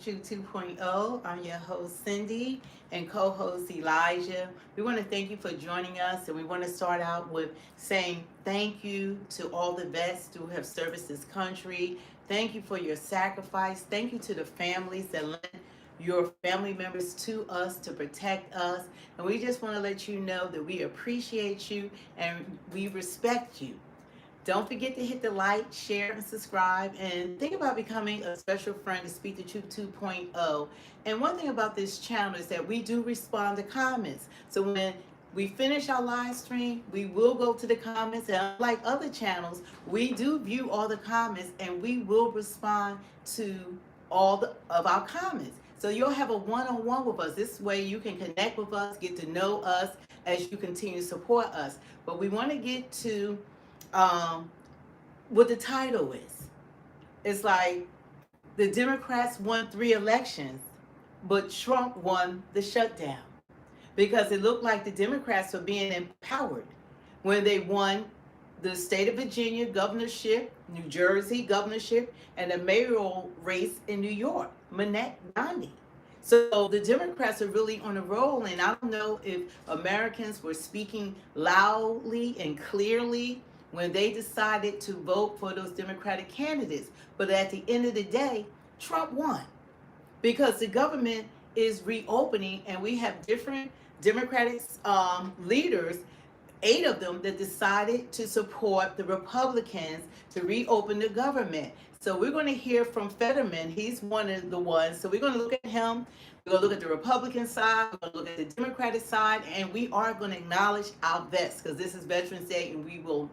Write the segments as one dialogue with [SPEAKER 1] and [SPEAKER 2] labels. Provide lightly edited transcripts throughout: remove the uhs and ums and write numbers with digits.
[SPEAKER 1] Shoot 2.0. I'm your host, Cindy, and co host Elijah. We want to thank you for joining us, and we want to start out with saying thank you to all the vets who have serviced this country. Thank you for your sacrifice. Thank you to the families that lent your family members to us to protect us. And we just want to let you know that we appreciate you and we respect you. Don't forget to hit the like, share, and subscribe. And think about becoming a special friend to Speak the Truth 2.0. And one thing about this channel is that we do respond to comments. So when we finish our live stream, we will go to the comments. And unlike other channels, we do view all the comments and we will respond to of our comments. So you'll have a one-on-one with us. This way you can connect with us, get to know us as you continue to support us. But we want to get to what the title is. It's like the Democrats won 3 elections, but Trump won the shutdown. Because it looked like the Democrats were being empowered when they won the state of Virginia governorship, New Jersey governorship, and the mayoral race in New York, Manette Gandhi. So the Democrats are really on a roll, and I don't know if Americans were speaking loudly and clearly when they decided to vote for those Democratic candidates. But at the end of the day, Trump won because the government is reopening, and we have different Democratic leaders, 8 of them, that decided to support the Republicans to reopen the government. So we're going to hear from Fetterman. He's one of the ones. So we're going to look at him. We're going to look at the Republican side. We're going to look at the Democratic side. And we are going to acknowledge our vets because this is Veterans Day, and we will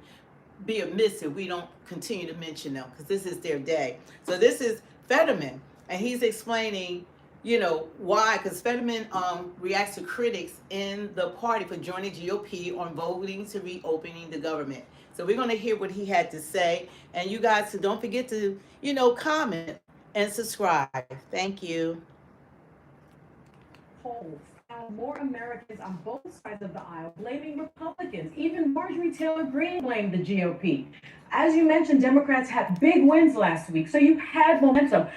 [SPEAKER 1] be amiss if we don't continue to mention them because this is their day. So this is Fetterman, and he's explaining, why, because Fetterman reacts to critics in the party for joining GOP on voting to reopening the government. So we're going to hear what he had to say, and you guys, so don't forget to, comment and subscribe. Thank you.
[SPEAKER 2] Polls found more Americans on both sides of the aisle blaming Republicans. Even Marjorie Taylor Greene blamed the GOP. As you mentioned, Democrats had big wins last week, so you had momentum.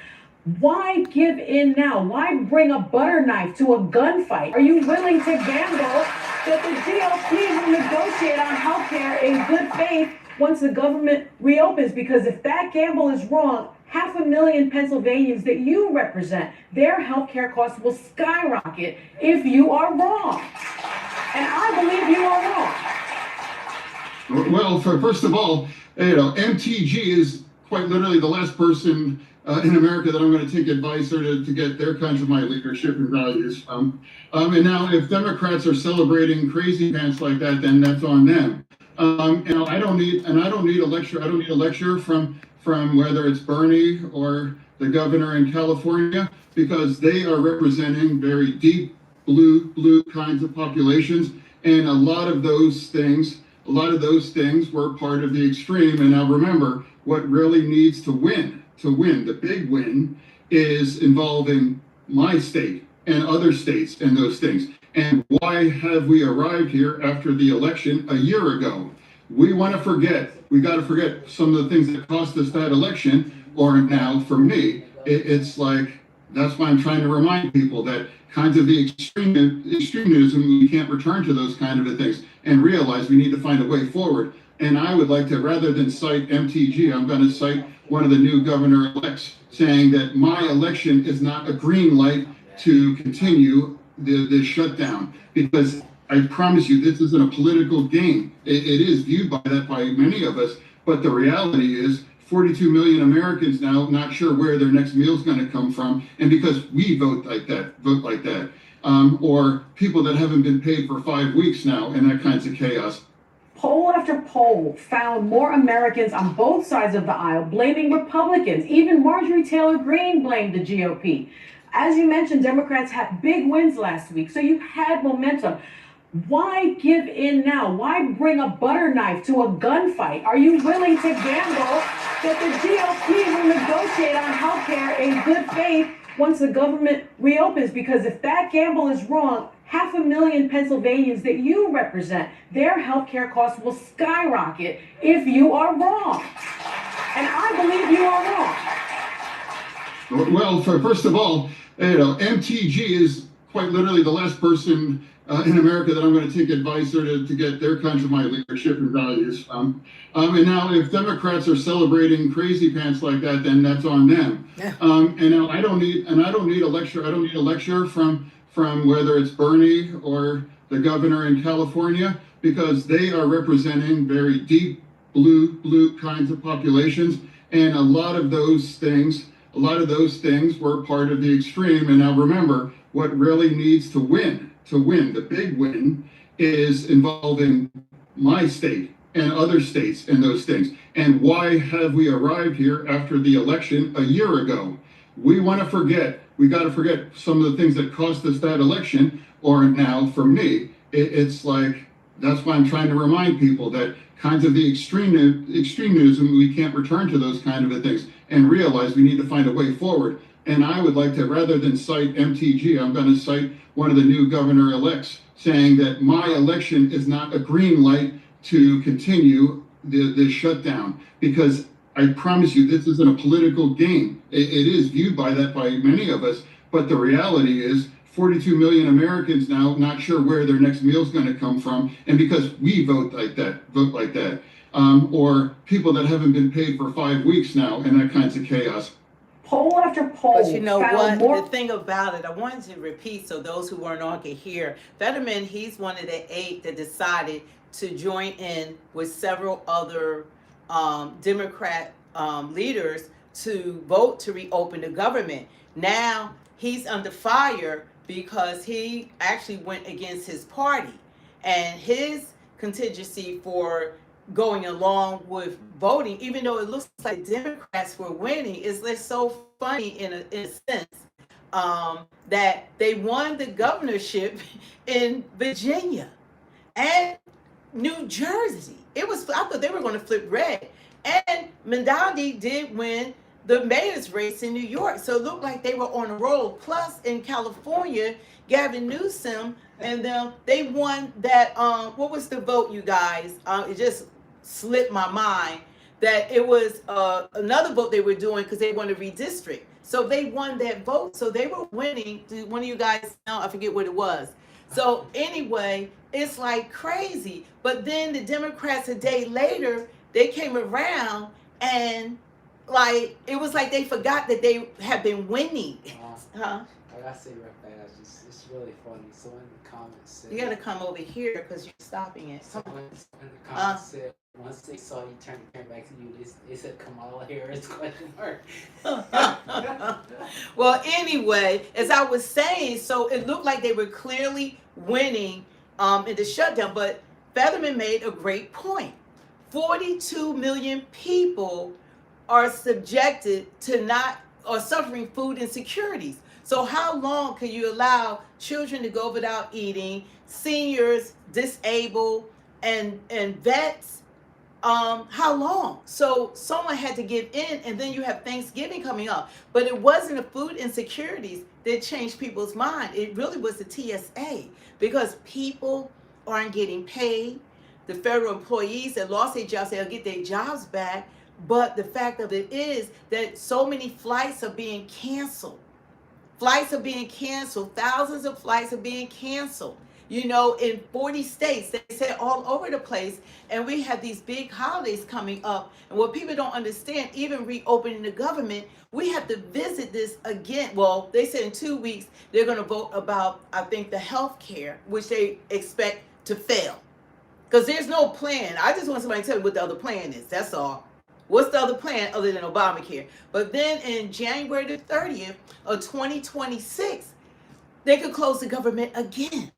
[SPEAKER 2] Why give in now? Why bring a butter knife to a gunfight? Are you willing to gamble that the GOP will negotiate on health care in good faith once the government reopens? Because if that gamble is wrong, 500,000 Pennsylvanians that you represent, their health care costs will skyrocket if you are wrong. And I believe you are wrong.
[SPEAKER 3] Well, first of all, MTG is quite literally the last person in America that I'm going to take advice or to get their kinds of my leadership and values from. And now, if Democrats are celebrating crazy pants like that, then that's on them. I don't need a lecture. I don't need a lecture from whether it's Bernie or the governor in California, because they are representing very deep blue kinds of populations, and a lot of those things were part of the extreme. And now remember, what really needs to win, the big win, is involving my state and other states and those things. And why have we arrived here after the election a year ago? We got to forget some of the things that cost us that election. Or now, for me, it's like, that's why I'm trying to remind people that kinds of the extremism, we can't return to those kind of things and realize we need to find a way forward. And I would like to, rather than cite MTG, I'm going to cite one of the new governor-elects saying that my election is not a green light to continue the shutdown, because I promise you, this isn't a political game. It is viewed by many of us, but the reality is 42 million Americans now not sure where their next meal is going to come from, and because we vote like that, or people that haven't been paid for 5 weeks now, and that kinds of chaos.
[SPEAKER 2] Poll after poll found more Americans on both sides of the aisle blaming Republicans. Even Marjorie Taylor Greene blamed the GOP. As you mentioned, Democrats had big wins last week, so you had momentum. Why give in now? Why bring a butter knife to a gunfight? Are you willing to gamble that the GOP will negotiate on health care in good faith once the government reopens? Because if that gamble is wrong, 500,000 Pennsylvanians that you represent, their health care costs will skyrocket if you are wrong. And I believe you are wrong.
[SPEAKER 3] Well, first of all, MTG is quite literally the last person in America that I'm going to take advice or to get their kinds of my leadership and values. And now, if Democrats are celebrating crazy pants like that, then that's on them. And now I don't need a lecture. I don't need a lecture from whether it's Bernie or the governor in California, because they are representing very deep blue kinds of populations, and a lot of those things were part of the extreme. And now remember, what really needs to win, the big win, is involving my state and other states in those things. And why have we arrived here after the election a year ago? We got to forget some of the things that cost us that election. Or now, for me, it's like, that's why I'm trying to remind people that kinds of the extremism, we can't return to those kind of things, and realize we need to find a way forward. And I would like to, rather than cite MTG, I'm going to cite one of the new governor-elects saying that my election is not a green light to continue the shutdown, because I promise you, this isn't a political game. It is viewed by many of us, but the reality is 42 million Americans now not sure where their next meal is going to come from, and because we vote like that, or people that haven't been paid for 5 weeks now, and that kinds of chaos.
[SPEAKER 2] Poll after poll.
[SPEAKER 1] But you know what? The thing about it, I wanted to repeat so those who weren't on could hear. Fetterman, he's one of the 8 that decided to join in with several other Democrat leaders to vote to reopen the government. Now he's under fire because he actually went against his party, and his contingency for going along with voting, even though it looks like Democrats were winning, is it's so funny in a sense that they won the governorship in Virginia and New Jersey. I thought they were going to flip red, and Mendandi did win the mayor's race in New York. So it looked like they were on a roll. Plus, in California, Gavin Newsom and them, they won that, what was the vote, you guys? It just slipped my mind that it was another vote they were doing because they wanted to redistrict. So they won that vote. So they were winning. One of you guys know, I forget what it was. So anyway, it's like crazy. But then the Democrats a day later, they came around and like it was like they forgot that they had been winning. Huh?
[SPEAKER 4] I gotta say real fast, it's really funny. So in the comments said,
[SPEAKER 1] You gotta come over here because you're stopping it.
[SPEAKER 4] someone in the comments said once they saw you turn back to you, they said Kamala Harris ?
[SPEAKER 1] Well, anyway, as I was saying, so it looked like they were clearly winning in the shutdown, but Fetterman made a great point. 42 million people are subjected to suffering food insecurities. So how long can you allow children to go without eating, seniors, disabled, and vets? How long? So someone had to give in, and then you have Thanksgiving coming up. But it wasn't the food insecurities that changed people's mind. It really was the TSA, because people aren't getting paid. The federal employees that lost their jobs, they'll get their jobs back. But the fact of it is that so many flights are being canceled. Thousands of flights are being canceled. You know, in 40 states, they said all over the place. And we have these big holidays coming up. And what people don't understand, even reopening the government, we have to visit this again. Well, they said in 2 weeks, they're going to vote about, I think, the health care, which they expect to fail. Because there's no plan. I just want somebody to tell me what the other plan is. That's all. What's the other plan other than Obamacare? But then in January the 30th of 2026, they could close the government again.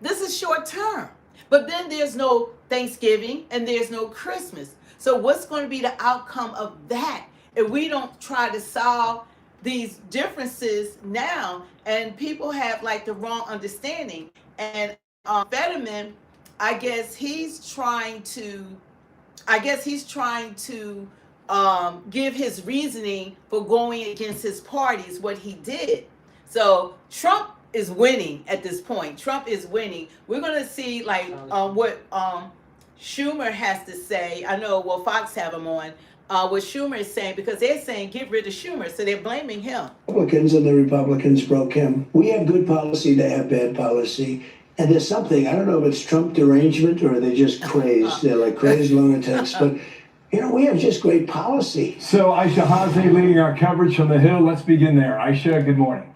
[SPEAKER 1] This is short term. But then there's no Thanksgiving and there's no Christmas. So what's going to be the outcome of that if we don't try to solve these differences now? And people have like the wrong understanding. And Fetterman, I guess he's trying to give his reasoning for going against his party is what he did. So Trump is winning at this point. Trump is winning. We're going to see like what Schumer has to say. I know, well, Fox have him on, what Schumer is saying, because they're saying get rid of Schumer, so they're blaming him.
[SPEAKER 5] Republicans and the Republicans broke him. We have good policy, they have bad policy. And there's something, I don't know if it's Trump derangement or they're just crazed. They're like crazed lunatics. But, we have just great policy.
[SPEAKER 6] So Aisha Hazy leading our coverage from the Hill. Let's begin there. Aisha, good morning.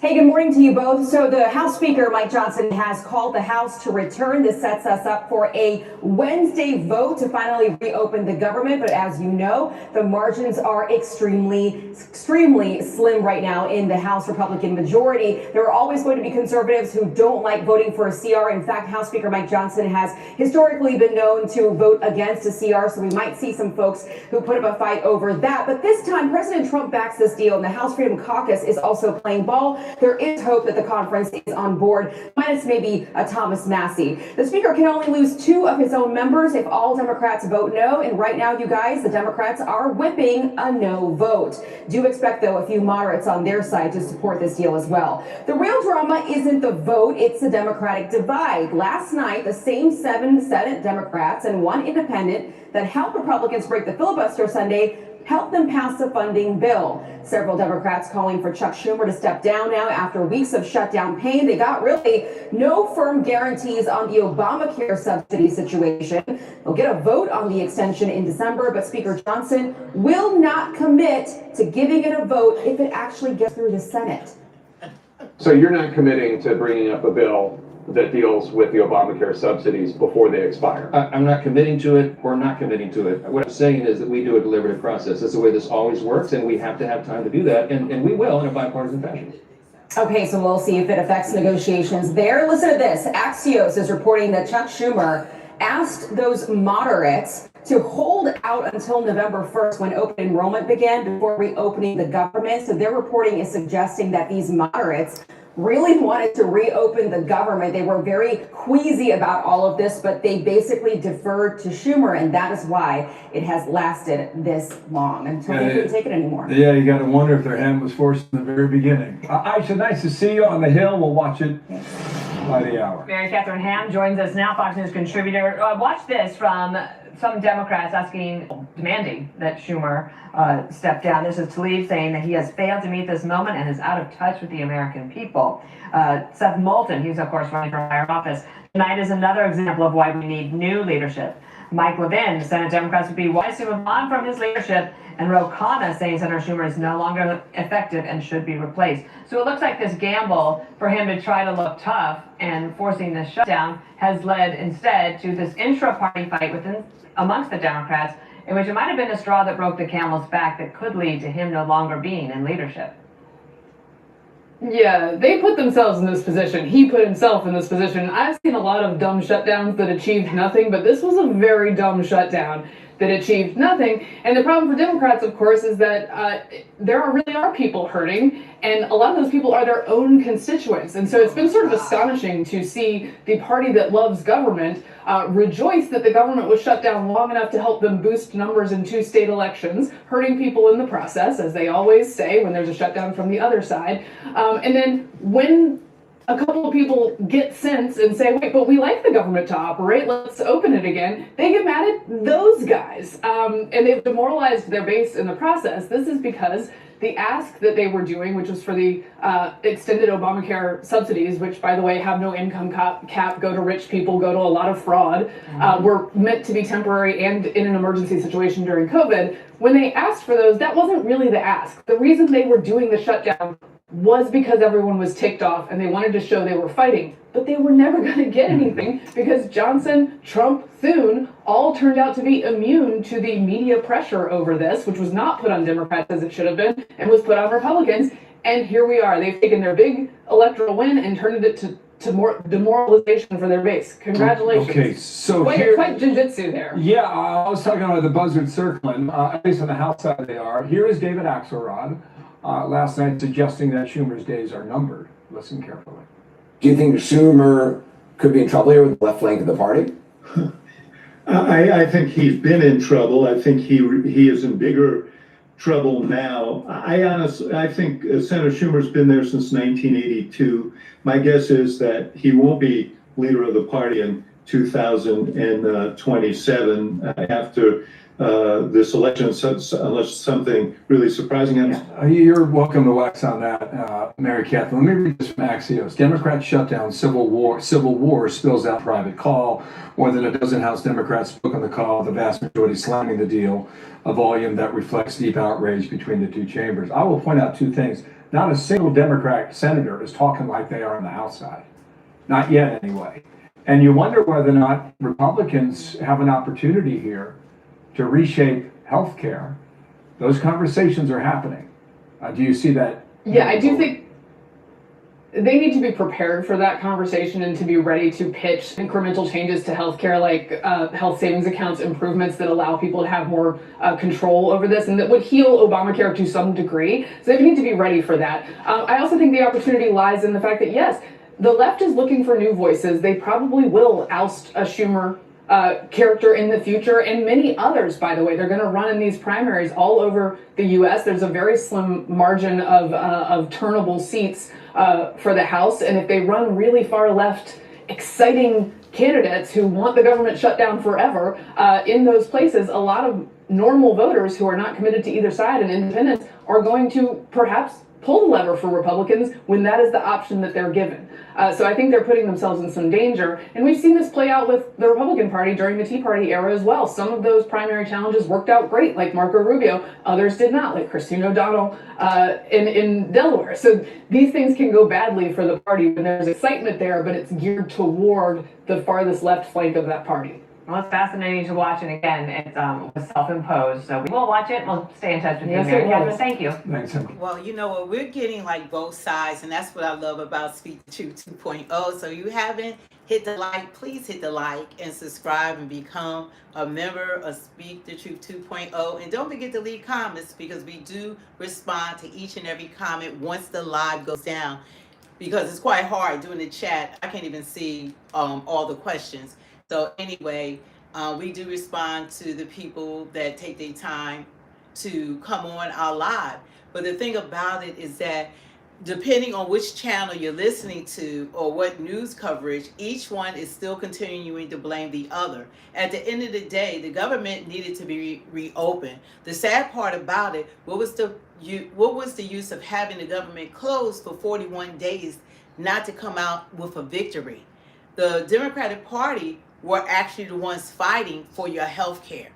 [SPEAKER 2] Hey, good morning to you both. So the House Speaker, Mike Johnson, has called the House to return. This sets us up for a Wednesday vote to finally reopen the government. But as you know, the margins are extremely slim right now in the House Republican majority. There are always going to be conservatives who don't like voting for a CR. In fact, House Speaker Mike Johnson has historically been known to vote against a CR. So we might see some folks who put up a fight over that. But this time, President Trump backs this deal, and the House Freedom Caucus is also playing ball. There is hope that the conference is on board, minus maybe a Thomas Massey. The Speaker can only lose 2 of his own members if all Democrats vote no. And right now, you guys, the Democrats are whipping a no vote. Do expect, though, a few moderates on their side to support this deal as well. The real drama isn't the vote, it's the Democratic divide. Last night, the same 7 Senate Democrats and 1 independent that helped Republicans break the filibuster Sunday help them pass a funding bill. Several Democrats calling for Chuck Schumer to step down now after weeks of shutdown pain. They got really no firm guarantees on the Obamacare subsidy situation. They'll get a vote on the extension in December, but Speaker Johnson will not commit to giving it a vote if it actually gets through the Senate.
[SPEAKER 7] So you're not committing to bringing up a bill that deals with the Obamacare subsidies before they expire?
[SPEAKER 8] I'm not committing to it or not committing to it. What I'm saying is that we do a deliberative process. That's the way this always works, and we have to have time to do that, and we will in a bipartisan fashion.
[SPEAKER 2] Okay, so we'll see if it affects negotiations there. Listen to this. Axios is reporting that Chuck Schumer asked those moderates to hold out until November 1st when open enrollment began before reopening the government. So their reporting is suggesting that these moderates really wanted to reopen the government. They were very queasy about all of this, but they basically deferred to Schumer, and that is why it has lasted this long, until they couldn't take it anymore.
[SPEAKER 6] Yeah, you got to wonder if their hand was forced in the very beginning. Aisha, nice to see you on the Hill. We'll watch it by the hour.
[SPEAKER 9] Mary Catherine Ham joins us now, Fox News contributor. Watch this from some Democrats demanding that Schumer step down. This is Tlaib saying that he has failed to meet this moment and is out of touch with the American people. Seth Moulton, he's of course running for higher office. Tonight is another example of why we need new leadership. Mike Levin, Senate Democrats would be wise to move on from his leadership, and Ro Khanna saying Senator Schumer is no longer effective and should be replaced. So it looks like this gamble for him to try to look tough and forcing this shutdown has led instead to this intra-party fight amongst the Democrats, in which it might have been a straw that broke the camel's back that could lead to him no longer being in leadership.
[SPEAKER 10] Yeah, they put themselves in this position. He put himself in this position. I've seen a lot of dumb shutdowns that achieved nothing, but this was a very dumb shutdown that achieved nothing. And the problem for Democrats, of course, is that there really are people hurting, and a lot of those people are their own constituents. And so it's been sort of astonishing to see the party that loves government rejoice that the government was shut down long enough to help them boost numbers in 2 state elections, hurting people in the process, as they always say when there's a shutdown from the other side. And then when a couple of people get sense and say, wait, but we like the government to operate, let's open it again, they get mad at those guys. And they've demoralized their base in the process. This is because the ask that they were doing, which was for the extended Obamacare subsidies, which, by the way, have no income cap, go to rich people, go to a lot of fraud, were meant to be temporary and in an emergency situation during COVID. When they asked for those, that wasn't really the ask. The reason they were doing the shutdown was because everyone was ticked off and they wanted to show they were fighting. But they were never going to get anything because Johnson, Trump, Thune all turned out to be immune to the media pressure over this, which was not put on Democrats as it should have been and was put on Republicans. And here we are. They've taken their big electoral win and turned it to more demoralization for their base. Congratulations.
[SPEAKER 6] Okay, so
[SPEAKER 10] quite jiu-jitsu there.
[SPEAKER 6] Yeah, I was talking about the buzzard circling, at least on the House side they are. Here is David Axelrod last night suggesting that Schumer's days are numbered. Listen carefully.
[SPEAKER 11] Do you think Schumer could be in trouble here with the left flank of the party?
[SPEAKER 12] I think he's been in trouble. I think he is in bigger trouble now. I think Senator Schumer's been there since 1982. My guess is that he won't be leader of the party in 2027 after this election unless something really surprising happens.
[SPEAKER 6] You're welcome to wax on that, Mary Catherine. Let me read this from Axios. Democrats shut down civil war spills out private call. More than a dozen House Democrats spoke on the call, the vast majority slamming the deal, a volume that reflects deep outrage between the two chambers. I will point out two things. Not a single Democrat senator is talking like they are on the House side. Not yet, anyway. And you wonder whether or not Republicans have an opportunity here to reshape healthcare. Those conversations are happening. Do you see that?
[SPEAKER 10] Yeah, I do think they need to be prepared for that conversation and to be ready to pitch incremental changes to healthcare, like health savings accounts improvements that allow people to have more control over this and that would heal Obamacare to some degree. So they need to be ready for that. I also think the opportunity lies in the fact that, yes, the left is looking for new voices. They probably will oust a Schumer character in the future, and many others, by the way. They're going to run in these primaries all over the U.S. There's a very slim margin of turnable seats for the House, and if they run really far left, exciting candidates who want the government shut down forever in those places, a lot of normal voters who are not committed to either side and independents are going to perhaps pull the lever for Republicans when that is the option that they're given. So I think they're putting themselves in some danger. And we've seen this play out with the Republican Party during the Tea Party era as well. Some of those primary challenges worked out great, like Marco Rubio. Others did not, like Christine O'Donnell in Delaware. So these things can go badly for the party when there's excitement there, but it's geared toward the farthest left flank of that party.
[SPEAKER 9] Well, it's fascinating to watch, and again, it's self-imposed, so we will watch it. We'll stay in touch with
[SPEAKER 10] Yes,
[SPEAKER 9] you, Mary
[SPEAKER 10] it will.
[SPEAKER 9] Catherine. Thank you.
[SPEAKER 6] Thanks, Tim.
[SPEAKER 1] Well, you know what? We're getting like both sides, and that's what I love about Speak the Truth 2.0. So you haven't hit the like, please hit the like and subscribe and become a member of Speak the Truth 2.0. And don't forget to leave comments, because we do respond to each and every comment once the live goes down, because it's quite hard doing the chat. I can't even see all the questions. So anyway, we do respond to the people that take their time to come on our live. But the thing about it is that depending on which channel you're listening to or what news coverage, each one is still continuing to blame the other. At the end of the day, the government needed to be reopened. The sad part about it, what was the use of having the government closed for 41 days not to come out with a victory? The Democratic Party were actually the ones fighting for your health care.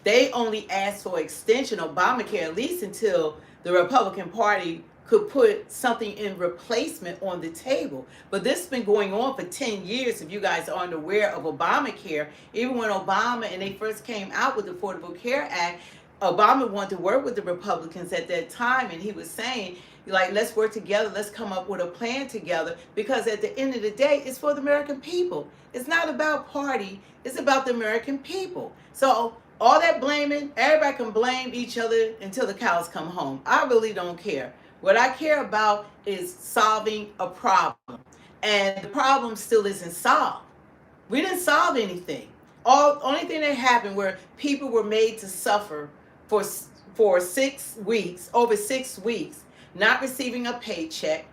[SPEAKER 1] They only asked for extension of Obamacare, at least until the Republican Party could put something in replacement on the table. But this has been going on for 10 years, if you guys aren't aware of Obamacare. Even when Obama and they first came out with the Affordable Care Act, Obama wanted to work with the Republicans at that time, and he was saying, like, let's work together, let's come up with a plan together, because at the end of the day, it's for the American people. It's not about party, it's about the American people. So all that blaming, everybody can blame each other until the cows come home. I really don't care. What I care about is solving a problem. And the problem still isn't solved. We didn't solve anything. Only thing that happened where people were made to suffer for 6 weeks, over 6 weeks, not receiving a paycheck,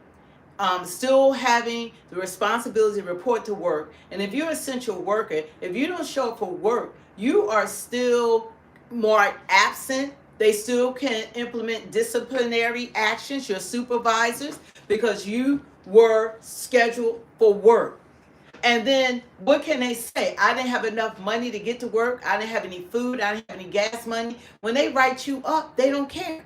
[SPEAKER 1] still having the responsibility to report to work. And if you're an essential worker, if you don't show up for work, you are still marked absent. They still can implement disciplinary actions, your supervisors, because you were scheduled for work. And then what can they say? I didn't have enough money to get to work. I didn't have any food. I didn't have any gas money. When they write you up, they don't care.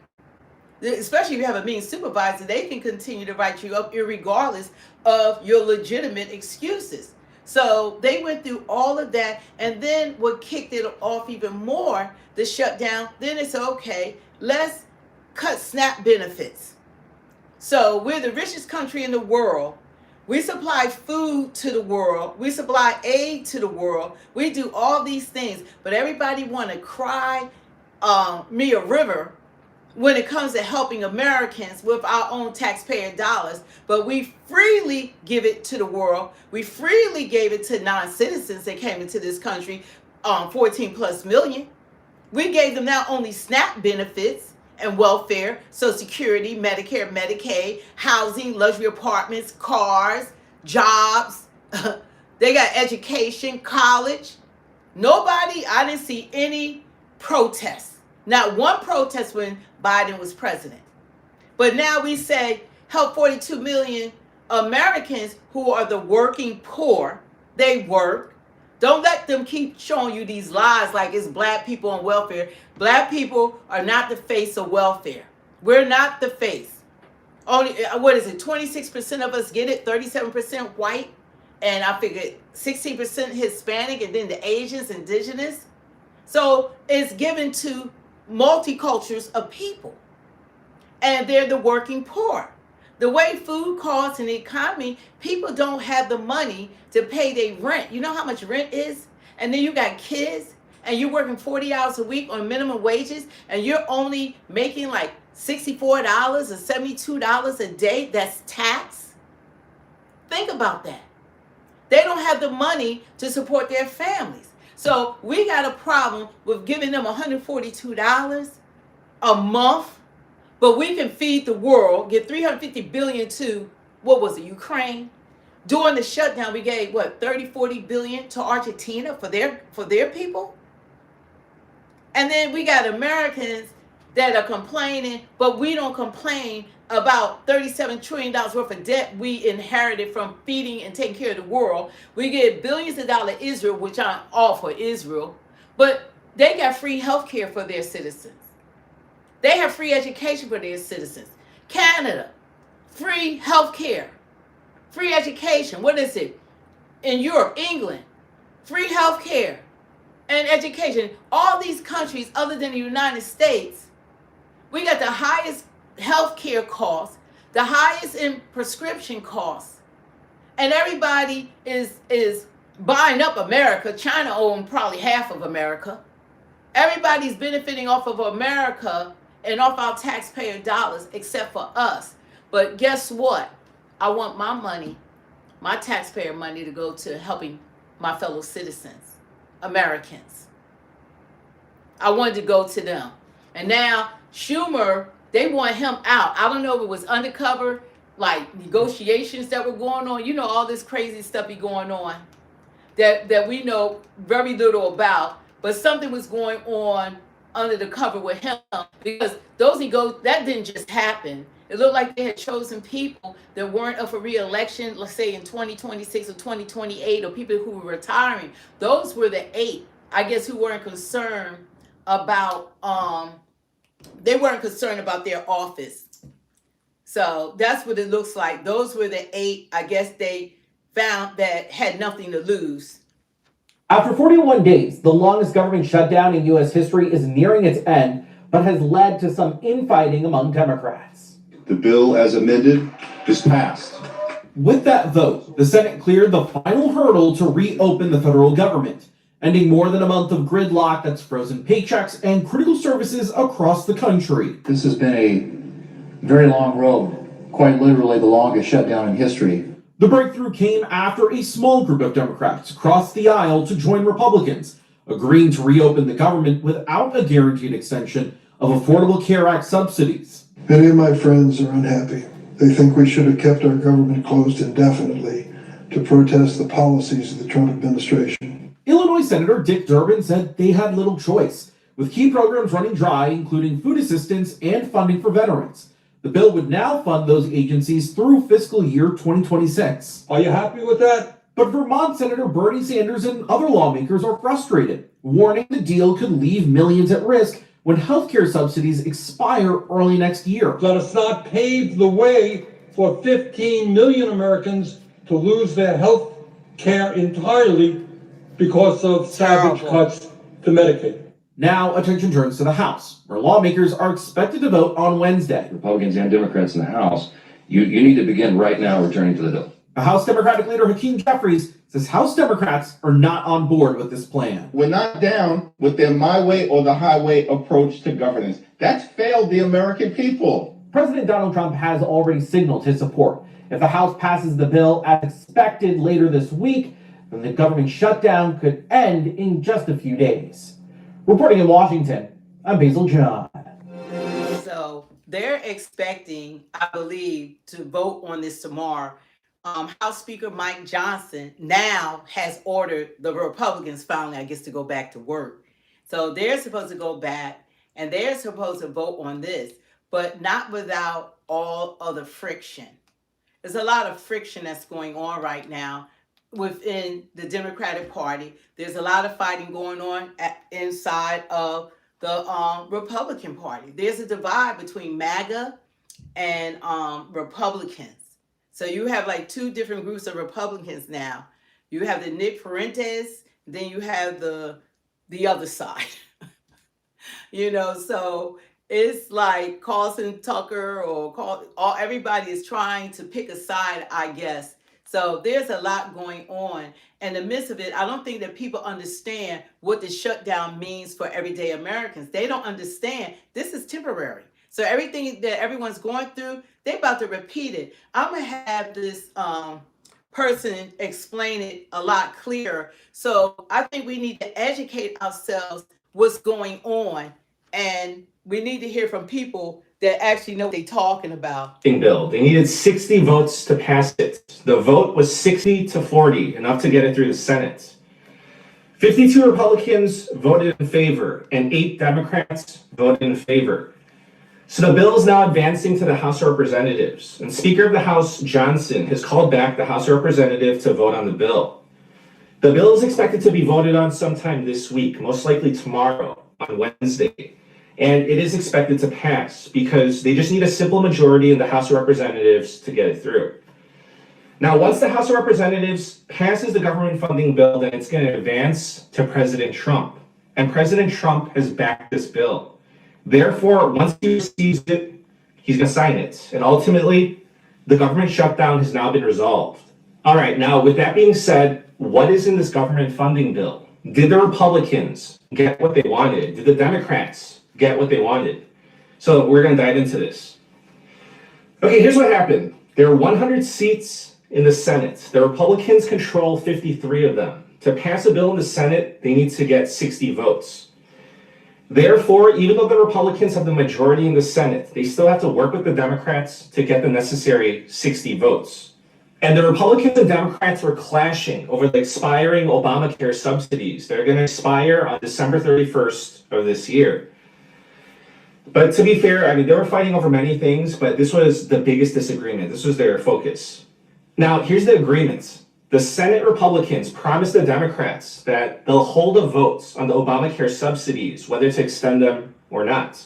[SPEAKER 1] Especially if you have a mean supervisor, they can continue to write you up irregardless of your legitimate excuses. So they went through all of that, and then what kicked it off even more, the shutdown, then they said, okay, let's cut SNAP benefits. So we're the richest country in the world. We supply food to the world. We supply aid to the world. We do all these things, but everybody want to cry me a river when it comes to helping Americans with our own taxpayer dollars. But we freely give it to the world. We freely gave it to non-citizens that came into this country, 14 plus million. We gave them not only SNAP benefits and welfare, Social Security, Medicare, Medicaid, housing, luxury apartments, cars, jobs. They got education, college. Nobody, I didn't see any protests. Not one protest when Biden was president. But now we say help 42 million Americans who are the working poor. They work. Don't let them keep showing you these lies like it's black people on welfare. Black people are not the face of welfare. We're not the face. Only, what is it, 26% of us get it, 37% white, and I figured 16% Hispanic, and then the Asians, indigenous. So it's given to multicultures of people, and they're the working poor. The way food costs in the economy, people don't have the money to pay their rent. You know how much rent is? And then you got kids, and you're working 40 hours a week on minimum wages, and you're only making like $64 or $72 a day. That's tax. Think about that. They don't have the money to support their families. So we got a problem with giving them $142 a month, but we can feed the world, give $350 billion to, what was it, Ukraine? During the shutdown, we gave, what, 30, 40 billion to Argentina for their people? And then we got Americans that are complaining, but we don't complain about $37 trillion worth of debt we inherited from feeding and taking care of the world. We give billions of dollars to Israel, which I'm all for Israel, but they got free health care for their citizens. They have free education for their citizens. Canada, free health care, free education. What is it? In Europe, England, free health care and education. All these countries other than the United States, we got the highest health care costs, the highest in prescription costs, and everybody is buying up America. China owns probably half of America. Everybody's benefiting off of America and off our taxpayer dollars except for us. But guess what? I want my money, my taxpayer money, to go to helping my fellow citizens, Americans. I wanted to go to them. And now Schumer, they want him out. I don't know if it was undercover, like negotiations that were going on. You know, all this crazy stuff be going on that we know very little about. But something was going on under the cover with him, because that didn't just happen. It looked like they had chosen people that weren't up for re-election, let's say in 2026 or 2028, or people who were retiring. Those were the 8, I guess, who weren't concerned about they weren't concerned about their office. So that's what it looks like. Those were the 8, I guess, they found that had nothing to lose.
[SPEAKER 13] After 41 days, the longest government shutdown in U.S. history is nearing its end, but has led to some infighting among Democrats.
[SPEAKER 14] The bill as amended is passed.
[SPEAKER 13] With that vote, the Senate cleared the final hurdle to reopen the federal government, ending more than a month of gridlock that's frozen paychecks and critical services across the country.
[SPEAKER 15] This has been a very long road, quite literally the longest shutdown in history.
[SPEAKER 13] The breakthrough came after a small group of Democrats crossed the aisle to join Republicans, agreeing to reopen the government without a guaranteed extension of Affordable Care Act subsidies.
[SPEAKER 16] Many of my friends are unhappy. They think we should have kept our government closed indefinitely to protest the policies of the Trump administration.
[SPEAKER 13] Illinois Senator Dick Durbin said they had little choice, with key programs running dry, including food assistance and funding for veterans. The bill would now fund those agencies through fiscal year 2026.
[SPEAKER 17] Are you happy with that?
[SPEAKER 13] But Vermont Senator Bernie Sanders and other lawmakers are frustrated, warning the deal could leave millions at risk when healthcare subsidies expire early next year.
[SPEAKER 17] Let us not pave the way for 15 million Americans to lose their health care entirely because of savage cuts to Medicaid.
[SPEAKER 13] Now, attention turns to the House, where lawmakers are expected to vote on Wednesday.
[SPEAKER 8] Republicans and Democrats in the House, you need to begin right now returning to the bill.
[SPEAKER 13] The House Democratic leader Hakeem Jeffries says House Democrats are not on board with this plan.
[SPEAKER 18] We're not down with their my way or the highway approach to governance. That's failed the American people.
[SPEAKER 13] President Donald Trump has already signaled his support. If the House passes the bill as expected later this week, then the government shutdown could end in just a few days. Reporting in Washington, I'm Basil John.
[SPEAKER 1] So they're expecting, I believe, to vote on this tomorrow. House Speaker Mike Johnson now has ordered the Republicans finally, I guess, to go back to work. So they're supposed to go back and they're supposed to vote on this, but not without all of the friction. There's a lot of friction that's going on right now within the Democratic Party. There's a lot of fighting going on inside of the Republican Party. There's a divide between MAGA and Republicans. So you have like two different groups of Republicans now. You have the Nick Fuentes, then you have the other side. So it's like Carlson Tucker everybody is trying to pick a side, I guess. So there's a lot going on. In the midst of it, I don't think that people understand what the shutdown means for everyday Americans. They don't understand this is temporary. So everything that everyone's going through, they're about to repeat it. I'm gonna have this person explain it a lot clearer. So I think we need to educate ourselves what's going on, and we need to hear from people that actually know what they're talking about.
[SPEAKER 19] Bill. They needed 60 votes to pass it. The vote was 60-40, enough to get it through the Senate. 52 Republicans voted in favor, and 8 Democrats voted in favor. So the bill is now advancing to the House of Representatives, and Speaker of the House Johnson has called back the House of Representatives to vote on the bill. The bill is expected to be voted on sometime this week, most likely tomorrow on Wednesday, and it is expected to pass because they just need a simple majority in the House of Representatives to get it through. Now, once the House of Representatives passes the government funding bill, then it's going to advance to President Trump, and President Trump has backed this bill. Therefore, once he receives it, he's going to sign it. And ultimately, the government shutdown has now been resolved. All right, now with that being said, what is in this government funding bill? Did the Republicans get what they wanted? Did the Democrats get what they wanted? So we're going to dive into this. Okay, here's what happened. There are 100 seats in the Senate. The Republicans control 53 of them. To pass a bill in the Senate, they need to get 60 votes. Therefore, even though the Republicans have the majority in the Senate, they still have to work with the Democrats to get the necessary 60 votes. And the Republicans and Democrats were clashing over the expiring Obamacare subsidies. They're going to expire on December 31st of this year. But to be fair, I mean, they were fighting over many things, but this was the biggest disagreement. This was their focus. Now, here's the agreement. The Senate Republicans promised the Democrats that they'll hold a vote on the Obamacare subsidies, whether to extend them or not.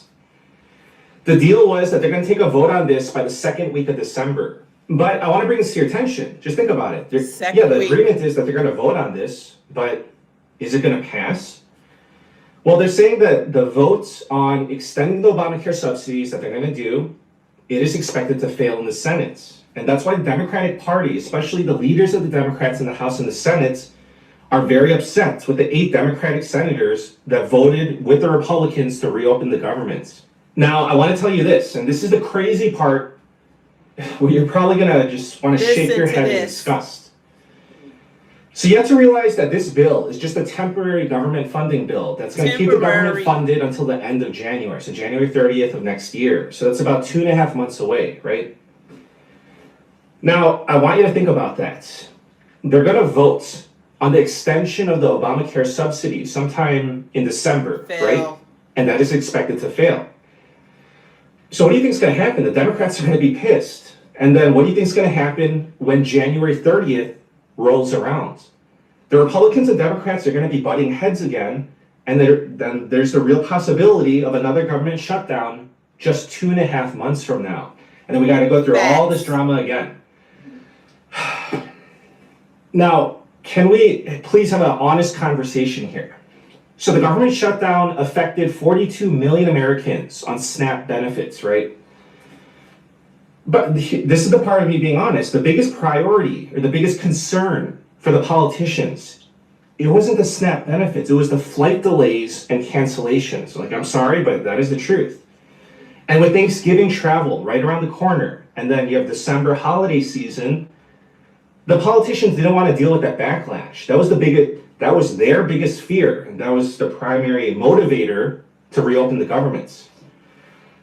[SPEAKER 19] The deal was that they're going to take a vote on this by the second week of December. But I want to bring this to your attention. Just think about it. The agreement is that they're going to vote on this, but is it going to pass? Well, they're saying that the votes on extending the Obamacare subsidies that they're going to do, it is expected to fail in the Senate. And that's why the Democratic Party, especially the leaders of the Democrats in the House and the Senate, are very upset with the 8 Democratic senators that voted with the Republicans to reopen the government. Now, I want to tell you this, and this is the crazy part where you're probably going to just want to shake your head in disgust. So you have to realize that this bill is just a temporary government funding bill that's going to keep the government funded until the end of January, so January 30th of next year. So that's about 2.5 months away, right? Now, I want you to think about that. They're going to vote on the extension of the Obamacare subsidy sometime in December, right? And that is expected to fail. So what do you think is going to happen? The Democrats are going to be pissed. And then what do you think is going to happen when January 30th rolls around? The Republicans and Democrats are going to be butting heads again, and then there's the real possibility of another government shutdown just 2.5 months from now. And then we got to go through all this drama again. Now, can we please have an honest conversation here? So the government shutdown affected 42 million Americans on SNAP benefits, right? But this is the part of me being honest. The biggest priority or the biggest concern for the politicians, it wasn't the SNAP benefits. It was the flight delays and cancellations. Like, I'm sorry, but that is the truth. And with Thanksgiving travel right around the corner, and then you have December holiday season, the politicians didn't want to deal with that backlash. That was their biggest fear, and that was the primary motivator to reopen the governments.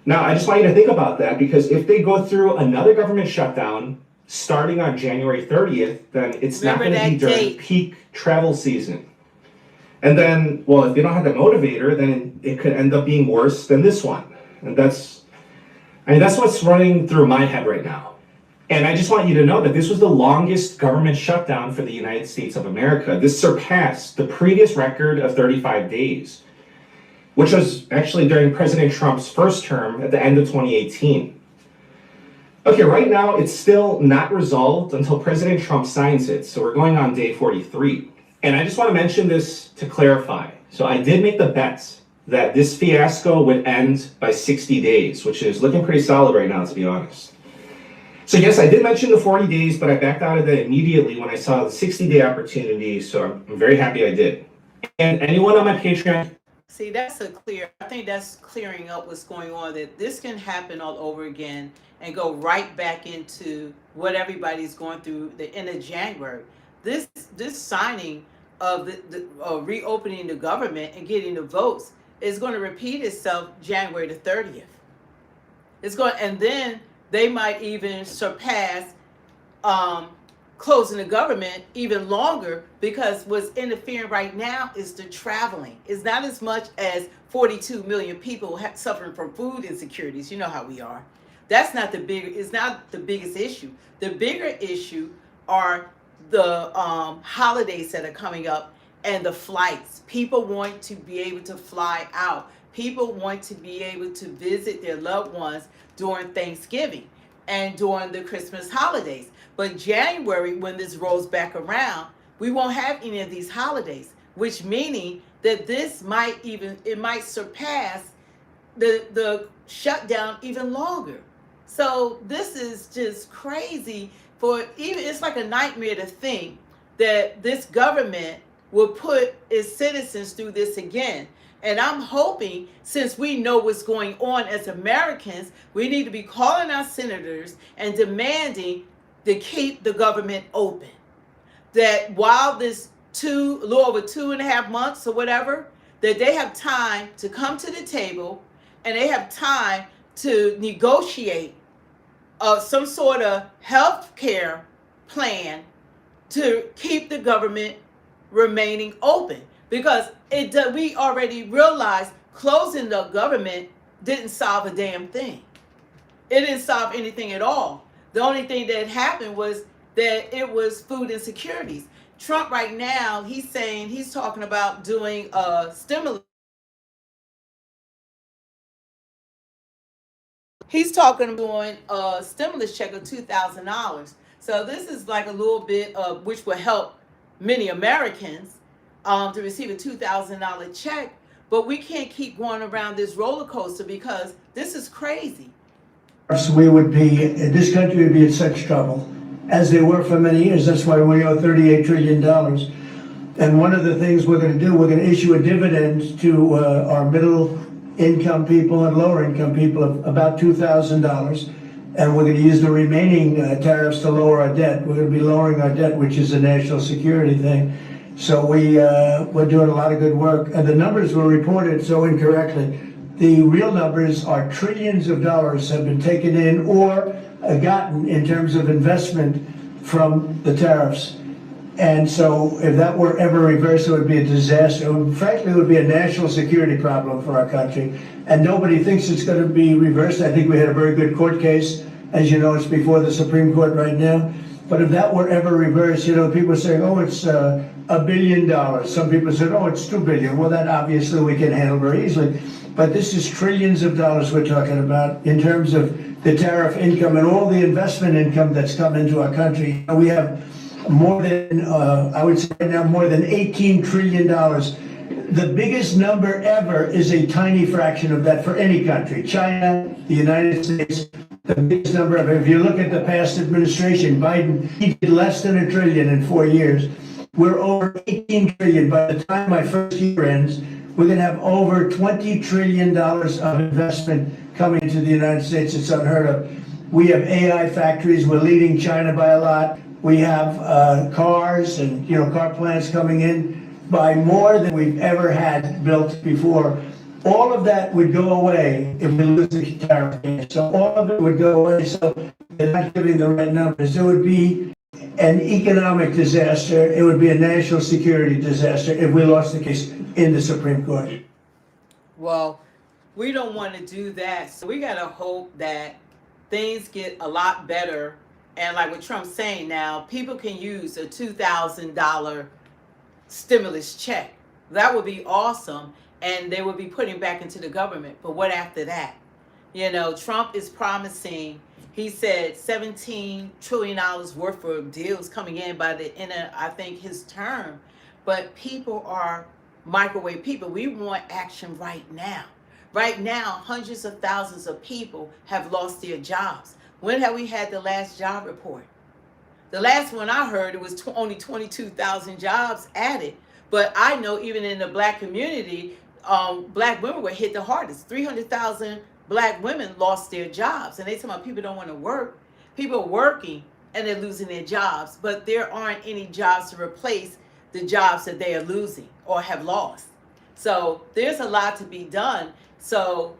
[SPEAKER 19] Now, I just want you to think about that, because if they go through another government shutdown starting on January 30th, then it's not going to be during peak travel season. And then, well, if they don't have the motivator, then it could end up being worse than this one. And that's what's running through my head right now. And I just want you to know that this was the longest government shutdown for the United States of America. This surpassed the previous record of 35 days, which was actually during President Trump's first term at the end of 2018. Okay, right now it's still not resolved until President Trump signs it. So we're going on day 43. And I just want to mention this to clarify. So I did make the bet that this fiasco would end by 60 days, which is looking pretty solid right now, to be honest. So yes, I did mention the 40 days, but I backed out of that immediately when I saw the 60-day opportunity. So I'm very happy I did. And anyone on my Patreon.
[SPEAKER 1] See, I think that's clearing up what's going on, that this can happen all over again and go right back into what everybody's going through the end of January. This signing of the reopening the government and getting the votes is going to repeat itself January the 30th. And then they might even surpass closing the government even longer, because what's interfering right now is the traveling. It's not as much as 42 million people suffering from food insecurities. You know how we are. It's not the biggest issue. The bigger issue are the holidays that are coming up and the flights. People want to be able to fly out. People want to be able to visit their loved ones during Thanksgiving and during the Christmas holidays. But January, when this rolls back around, we won't have any of these holidays, which meaning that this might surpass the shutdown even longer. So this is just crazy. It's like a nightmare to think that this government will put its citizens through this again. And I'm hoping, since we know what's going on as Americans, we need to be calling our senators and demanding to keep the government open. That while this a little over 2.5 months or whatever, that they have time to come to the table and they have time to negotiate some sort of health care plan to keep the government remaining open. Because we already realized closing the government didn't solve a damn thing. It didn't solve anything at all. The only thing that happened was that it was food insecurities. Trump right now, he's talking about doing a stimulus. He's talking about doing a stimulus check of $2,000. So this is like a little bit of, which will help many Americans to receive a $2,000 check. But we can't keep going around this roller coaster, because this is crazy.
[SPEAKER 5] This country would be in such trouble, as they were for many years. That's why we owe $38 trillion. And one of the things we're going to do, we're going to issue a dividend to our middle income people and lower income people of about $2,000. And we're going to use the remaining tariffs to lower our debt. We're going to be lowering our debt, which is a national security thing. So we're doing a lot of good work. And the numbers were reported so incorrectly. The real numbers are trillions of dollars have been taken in or gotten in terms of investment from the tariffs. And so if that were ever reversed, it would be a disaster. Frankly, it would be a national security problem for our country. And nobody thinks it's going to be reversed. I think we had a very good court case. As you know, it's before the Supreme Court right now. But if that were ever reversed, people are saying, oh, it's $1 billion. Some people said, oh, it's $2 billion. Well, that obviously we can handle very easily. But this is trillions of dollars we're talking about in terms of the tariff income and all the investment income that's come into our country. We have more than, I would say right now, more than $18 trillion. The biggest number ever is a tiny fraction of that for any country. China, the United States, the biggest number ever. If you look at the past administration, Biden, he did less than $1 trillion in 4 years. We're over 18 trillion. By the time my first year ends, we're going to have over $20 trillion of investment coming to the United States. It's unheard of. We have AI factories. We're leading China by a lot. We have cars and car plants coming in by more than we've ever had built before. All of that would go away if we lose the tariff. So all of it would go away. So they're not giving the right numbers. There would be an economic disaster. It would be a national security disaster if we lost the case in the Supreme Court.
[SPEAKER 1] Well, we don't want to do that. So we got to hope that things get a lot better. And like what Trump's saying now, people can use a $2,000 stimulus check. That would be awesome. And they would be putting back into the government. But what after that? You know, Trump is promising, he said $17 trillion worth of deals coming in by the end of, I think, his term. But people are microwave people. We want action right now. Right now, hundreds of thousands of people have lost their jobs. When have we had the last job report? The last one I heard, it was only 22,000 jobs added. But I know even in the black community, black women were hit the hardest. 300,000 black women lost their jobs. And they talk about people don't want to work. People are working and they're losing their jobs. But there aren't any jobs to replace the jobs that they are losing or have lost. So there's a lot to be done. So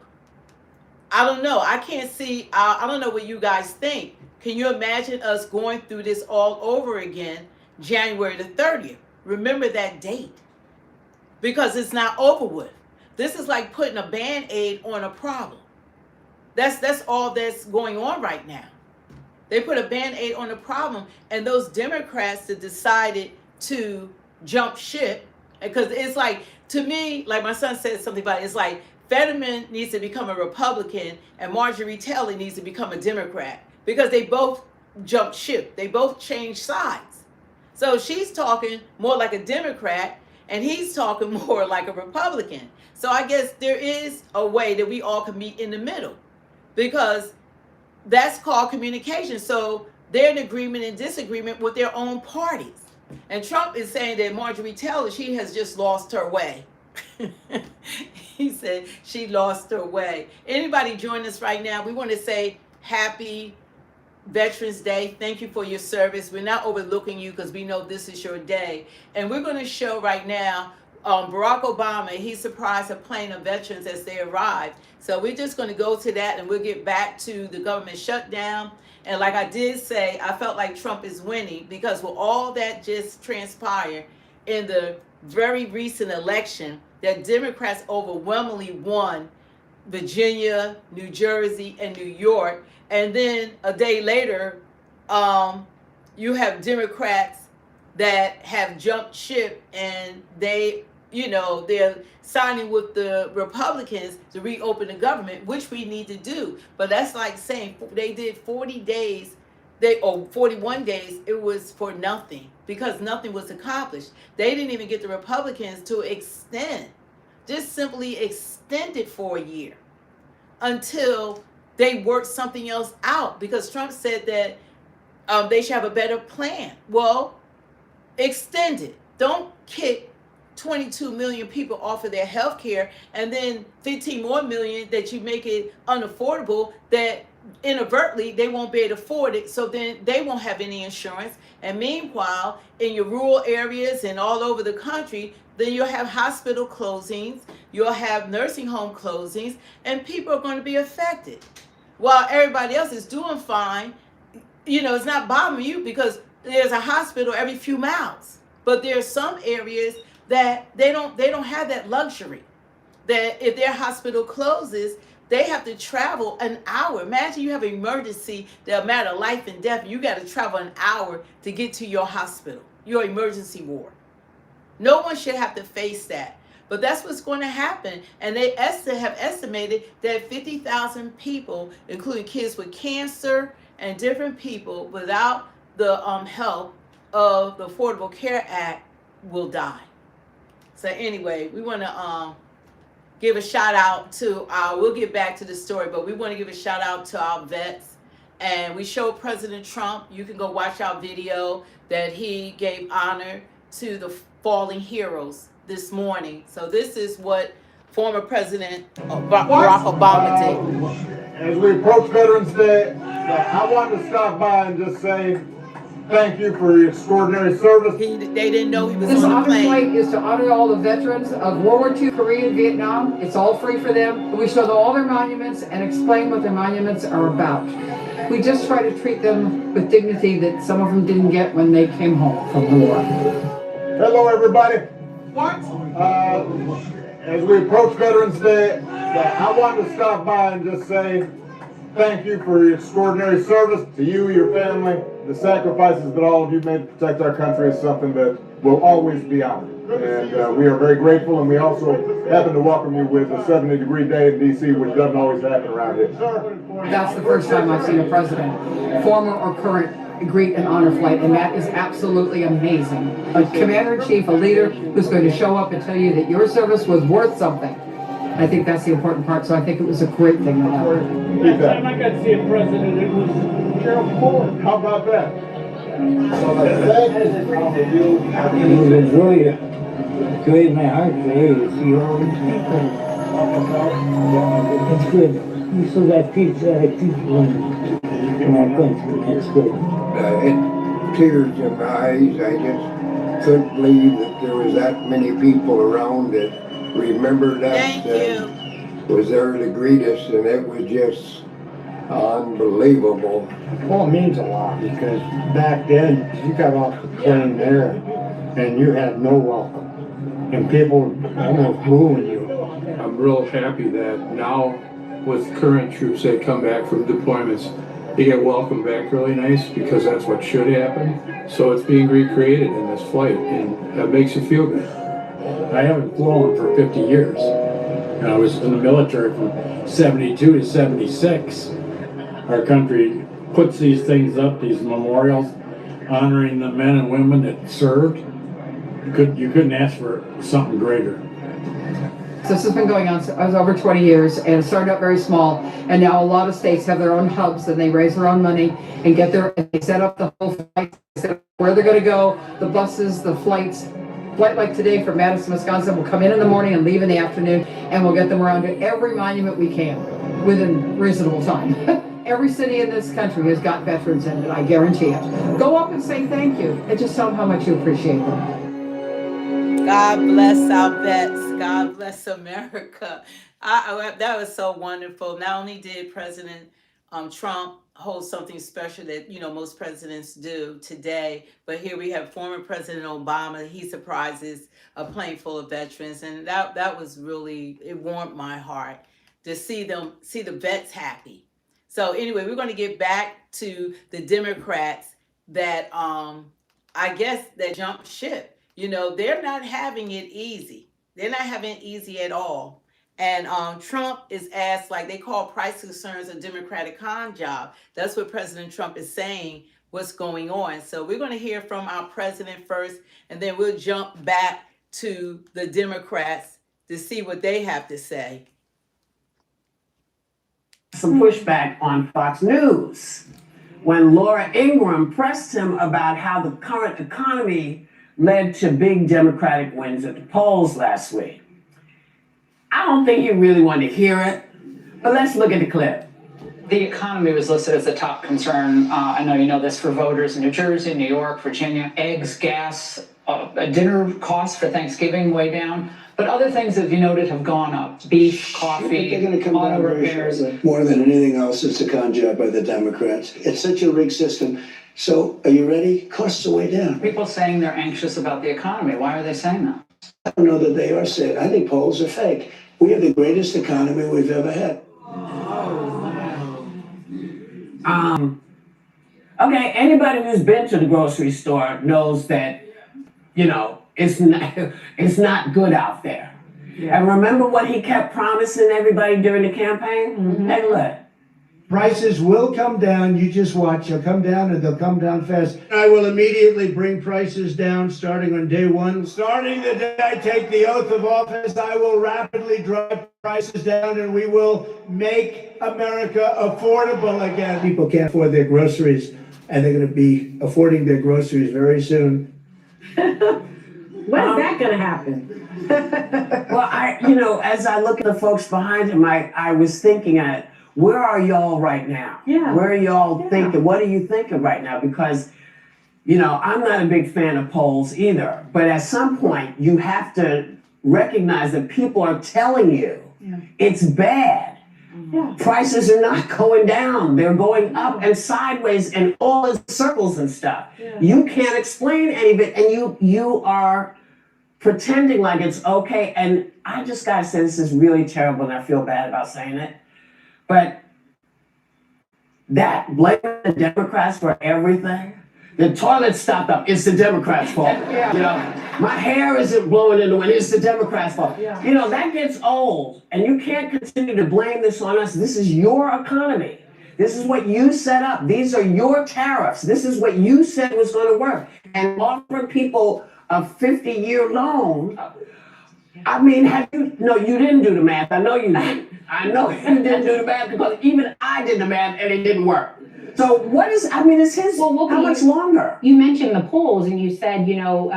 [SPEAKER 1] I don't know. I can't see. I don't know what you guys think. Can you imagine us going through this all over again, January the 30th? Remember that date, because it's not over with. This is like putting a Band-Aid on a problem. That's all that's going on right now. They put a Band-Aid on the problem, and those Democrats that decided to jump ship, because it's like, to me, like my son said something about it, it's like Fetterman needs to become a Republican and Marjorie Taylor needs to become a Democrat, because they both jumped ship. They both changed sides. So she's talking more like a Democrat and he's talking more like a Republican. So I guess there is a way that we all can meet in the middle, because that's called communication. So they're in agreement and disagreement with their own parties. And Trump is saying that Marjorie Taylor, she has just lost her way. He said she lost her way. Anybody join us right now? We want to say happy Veterans Day. Thank you for your service. We're not overlooking you because we know this is your day. And we're going to show right now Barack Obama, he surprised a plane of veterans as they arrived. So we're just going to go to that and we'll get back to the government shutdown. And like I did say, I felt like Trump is winning because with all that just transpired in the very recent election, that Democrats overwhelmingly won Virginia, New Jersey, and New York. And then a day later, you have Democrats that have jumped ship and they, you know, they're signing with the Republicans to reopen the government, which we need to do. But that's like saying they did 40 days, 41 days, it was for nothing because nothing was accomplished. They didn't even get the Republicans to extend, just simply extend it for a year until they worked something else out, because Trump said that they should have a better plan. Well, extend it. Don't kick 22 million people off of their health care and then 15 more million that you make it unaffordable, that inadvertently they won't be able to afford it, so then they won't have any insurance. And meanwhile, in your rural areas and all over the country, then you'll have hospital closings, you'll have nursing home closings, and people are going to be affected. While everybody else is doing fine, you know, it's not bothering you because there's a hospital every few miles. But there are some areas that they don't have that luxury, that if their hospital closes, they have to travel an hour. Imagine you have an emergency that matter life and death. You got to travel an hour to get to your hospital, your emergency ward. No one should have to face that. But that's what's going to happen. And they have estimated that 50,000 people, including kids with cancer and different people without the help of the Affordable Care Act, will die. So anyway, we want to give a shout out to we'll get back to the story, but we want to give a shout out to our vets. And we showed President Trump, you can go watch our video, that he gave honor to the fallen heroes this morning. So this is what former President Barack Obama did.
[SPEAKER 20] As we approach Veterans Day, I wanted to stop by and just say thank you for your extraordinary service.
[SPEAKER 1] They didn't know he was
[SPEAKER 21] This
[SPEAKER 1] on the
[SPEAKER 21] honor
[SPEAKER 1] plane.
[SPEAKER 21] flight is to honor all the veterans of World War II, Korea, and Vietnam. It's all free for them. We show them all their monuments and explain what their monuments are about. We just try to treat them with dignity that some of them didn't get when they came home from the war.
[SPEAKER 20] Hello, everybody. What? As we approach Veterans Day, I wanted to stop by and just say thank you for your extraordinary service to you, your family. The sacrifices that all of you made to protect our country is something that will always be honored. And we are very grateful, and we also happen to welcome you with a 70-degree day in D.C., which doesn't always happen around here.
[SPEAKER 21] That's the first time I've seen a president, former or current, greet an honor flight, and that is absolutely amazing. A commander-in-chief, a leader who's going to show up and tell you that your service was worth something. I think that's the important part, so I think it was a great thing that happened.
[SPEAKER 20] Last time I got to see a president, it was Gerald Ford. How about that?
[SPEAKER 3] It was really good in my heart today to see all these people. It's good. We still got people in our country. That's good.
[SPEAKER 22] I had tears in my eyes. I just couldn't believe that there was that many people around that remembered us and was there to greet us, and it was just unbelievable.
[SPEAKER 20] Well, it means a lot because back then you got off the plane there and you had no welcome, and people almost booing you.
[SPEAKER 6] I'm real happy that now with current troops that come back from deployments, they get welcomed back really nice because that's what should happen. So it's being recreated in this flight, and that makes you feel good.
[SPEAKER 23] I haven't flown for 50 years. I was in the military from 72 to 76. Our country puts these things up, these memorials, honoring the men and women that served. You couldn't ask for something greater.
[SPEAKER 21] This has been going on over 20 years, and it started out very small, and now a lot of states have their own hubs, and they raise their own money and they set up the whole flight, where they're going to go, the buses, the flights. Flight like today from Madison, Wisconsin will come in the morning and leave in the afternoon, and we'll get them around to every monument we can within reasonable time. Every city in this country has got veterans in it, I guarantee it. Go up and say thank you, and just tell them how much you appreciate them.
[SPEAKER 1] God bless our vets. God bless America. That was so wonderful. Not only did President Trump hold something special that most presidents do today, but here we have former President Obama. He surprises a plane full of veterans, and that was really, it warmed my heart to see the vets happy. So anyway, we're going to get back to the Democrats that I guess that jumped ship. They're not having it easy. They're not having it easy at all. And Trump is asked, like they call price concerns a Democratic con job. That's what President Trump is saying, what's going on. So we're going to hear from our president first, and then we'll jump back to the Democrats to see what they have to say.
[SPEAKER 24] Some pushback on Fox News when Laura Ingraham pressed him about how the current economy led to big Democratic wins at the polls last week. I don't think he really wanted to hear it, but let's look at the clip.
[SPEAKER 25] The economy was listed as a top concern. I know you know this for voters in New Jersey, New York, Virginia. Eggs, gas, dinner costs for Thanksgiving way down. But other things, as you noted, have gone up. Beef, coffee,
[SPEAKER 5] they're going to come
[SPEAKER 25] auto
[SPEAKER 5] down very
[SPEAKER 25] repairs.
[SPEAKER 5] shortly. More than anything else, it's a con job by the Democrats. It's such a rigged system. So, are you ready? Costs are way down.
[SPEAKER 25] People saying they're anxious about the economy. Why are they saying that?
[SPEAKER 5] I don't know that they are saying. I think polls are fake. We have the greatest economy we've ever had.
[SPEAKER 24] Okay, anybody who's been to the grocery store knows that, it's not good out there. Yeah. And remember what he kept promising everybody during the campaign? Mm-hmm. Hey, look.
[SPEAKER 26] Prices will come down. You just watch. They'll come down, and they'll come down fast. I will immediately bring prices down starting on day one. Starting the day I take the oath of office, I will rapidly drive prices down, and we will make America affordable again. People can't afford their groceries, and they're going to be affording their groceries very soon.
[SPEAKER 24] When is that going to happen? Well, as I look at the folks behind him, I was thinking where are y'all right now? Yeah. Where are y'all thinking? What are you thinking right now? Because, I'm not a big fan of polls either. But at some point, you have to recognize that people are telling you it's bad. Prices are not going down. They're going up and sideways and all in circles and stuff. You can't explain any of it, and you are pretending like it's okay. And I just gotta say, this is really terrible, and I feel bad about saying it. But that blaming the Democrats for everything. The toilet stopped up. It's the Democrats' fault. You know, my hair isn't blowing in the wind. It's the Democrats' fault. You know, that gets old, and you can't continue to blame this on us. This is your economy. This is what you set up. These are your tariffs. This is what you said was going to work. And offering people a 50-year loan. I mean, no, you didn't do the math. I know you didn't. I know you didn't do the math because even I did the math and it didn't work. So what is, I mean, it's his, well, how much longer?
[SPEAKER 2] You mentioned the polls and you said, you know,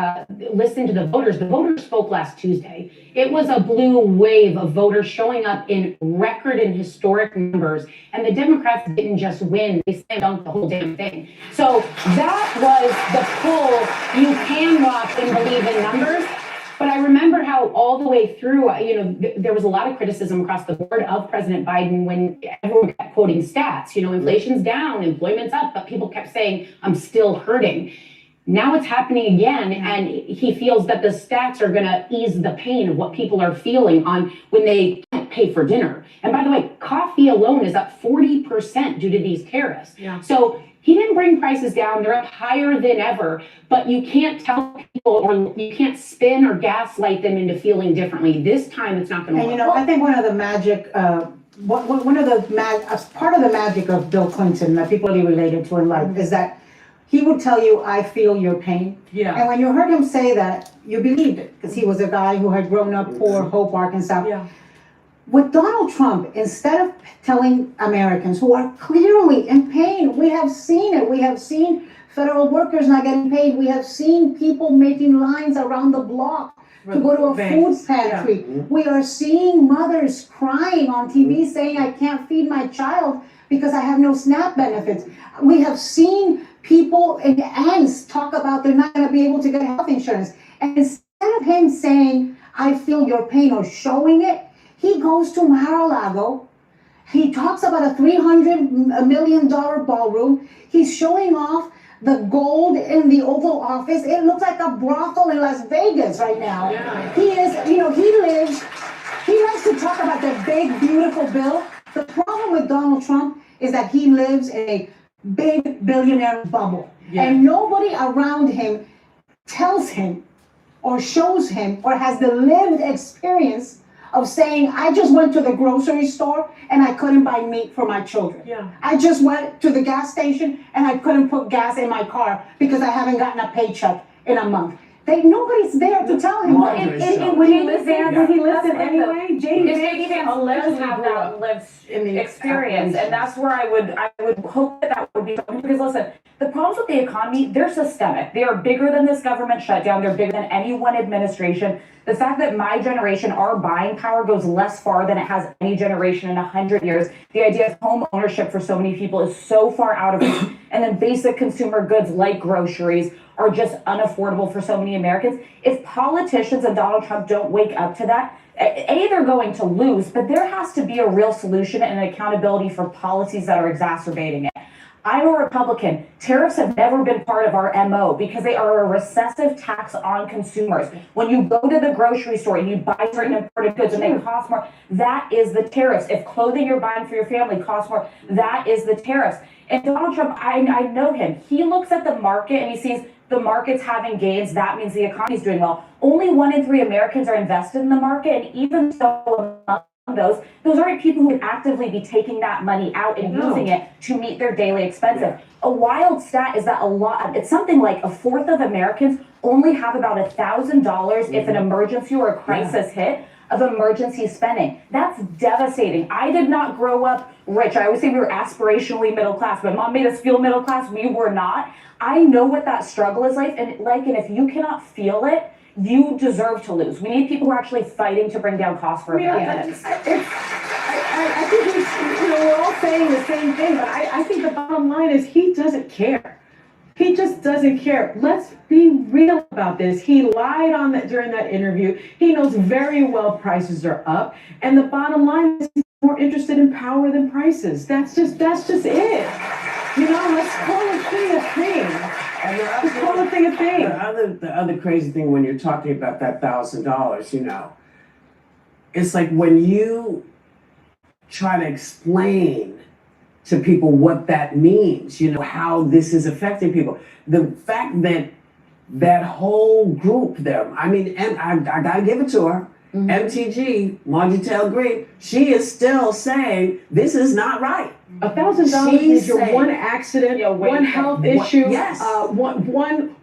[SPEAKER 2] listen to the voters. The voters spoke last Tuesday. It was a blue wave of voters showing up in record and historic numbers. And the Democrats didn't just win, they slammed dunk the whole damn thing. So that was the poll. You can watch and believe in numbers. But I remember how all the way through, you know, there was a lot of criticism across the board of President Biden when everyone kept quoting stats. You know, inflation's down, employment's up, but people kept saying, I'm still hurting. Now it's happening again, and he feels that the stats are going to ease the pain of what people are feeling on when they can't pay for dinner. And by the way, coffee alone is up 40% due to these tariffs. So he didn't bring prices down. They're up higher than ever, but you can't tell people or you can't spin or gaslight them into feeling differently. This time it's not going to work.
[SPEAKER 4] And you know, I think one of the magic, part of the magic of Bill Clinton that people really related to in life is that he would tell you, I feel your pain. And when you heard him say that, you believed it because he was a guy who had grown up poor, Hope, Arkansas. With Donald Trump, instead of telling Americans who are clearly in pain, we have seen it. We have seen federal workers not getting paid. We have seen people making lines around the block to go to a food pantry. We are seeing mothers crying on TV saying, I can't feed my child because I have no SNAP benefits. We have seen people in angst talk about they're not going to be able to get health insurance. And instead of him saying, I feel your pain or showing it, he goes to Mar-a-Lago. He talks about a $300 million ballroom. He's showing off the gold in the Oval Office. It looks like a brothel in Las Vegas right now. He is, you know, he likes to talk about the big, beautiful bill. The problem with Donald Trump is that he lives in a big billionaire bubble. And nobody around him tells him or shows him or has the lived experience of saying, I just went to the grocery store and I couldn't buy meat for my children. I just went to the gas station and I couldn't put gas in my car because I haven't gotten a paycheck in a month. Nobody's there to tell him.
[SPEAKER 9] When he lives there, would he listen anyway? JD allegedly have that lived experience, and that's where I would hope that would be. Because listen, the problems with the economy, they're systemic. They are bigger than this government shutdown. They're bigger than any one administration. The fact that my generation, our buying power goes less far than it has any generation in 100 years. The idea of home ownership for so many people is so far out of reach. And then basic consumer goods like groceries are just unaffordable for so many Americans. If politicians and Donald Trump don't wake up to that, A, they're going to lose, but there has to be a real solution and an accountability for policies that are exacerbating it. I'm a Republican. Tariffs have never been part of our MO because they are a recessive tax on consumers. When you go to the grocery store and you buy certain imported goods and they cost more, that is the tariffs. If clothing you're buying for your family costs more, that is the tariffs. And Donald Trump, I know him. He looks at the market and he sees the market's having gains. That means the economy's doing well. Only 1 in 3 Americans are invested in the market. And even so, those aren't people who would actively be taking that money out and using it to meet their daily expenses. A wild stat is that it's something like a fourth of Americans only have about $1,000 if an emergency or a crisis hit of emergency spending. That's devastating. I did not grow up rich. I always say we were aspirationally middle class. My mom made us feel middle class. We were not. I know what that struggle is like, and if you cannot feel it, you deserve to lose. We need people who are actually fighting to bring down costs for Americans.
[SPEAKER 4] I think we're all saying the same thing, but I think the bottom line is he doesn't care. He just doesn't care. Let's be real about this. He lied during that interview. He knows very well prices are up, and the bottom line is
[SPEAKER 24] more interested in power than prices. That's just it. You know, let's call a thing a thing. Let's call a thing a thing. The other crazy thing when you're talking about that $1,000, you know, it's like when you try to explain to people what that means, you know, how this is affecting people. The fact that that whole group there, I mean, and I gotta give it to her, MTG, Margie Taylor Greene, she is still saying this is not right.
[SPEAKER 2] $1,000 means your one accident, one health issue,
[SPEAKER 24] yes.
[SPEAKER 2] one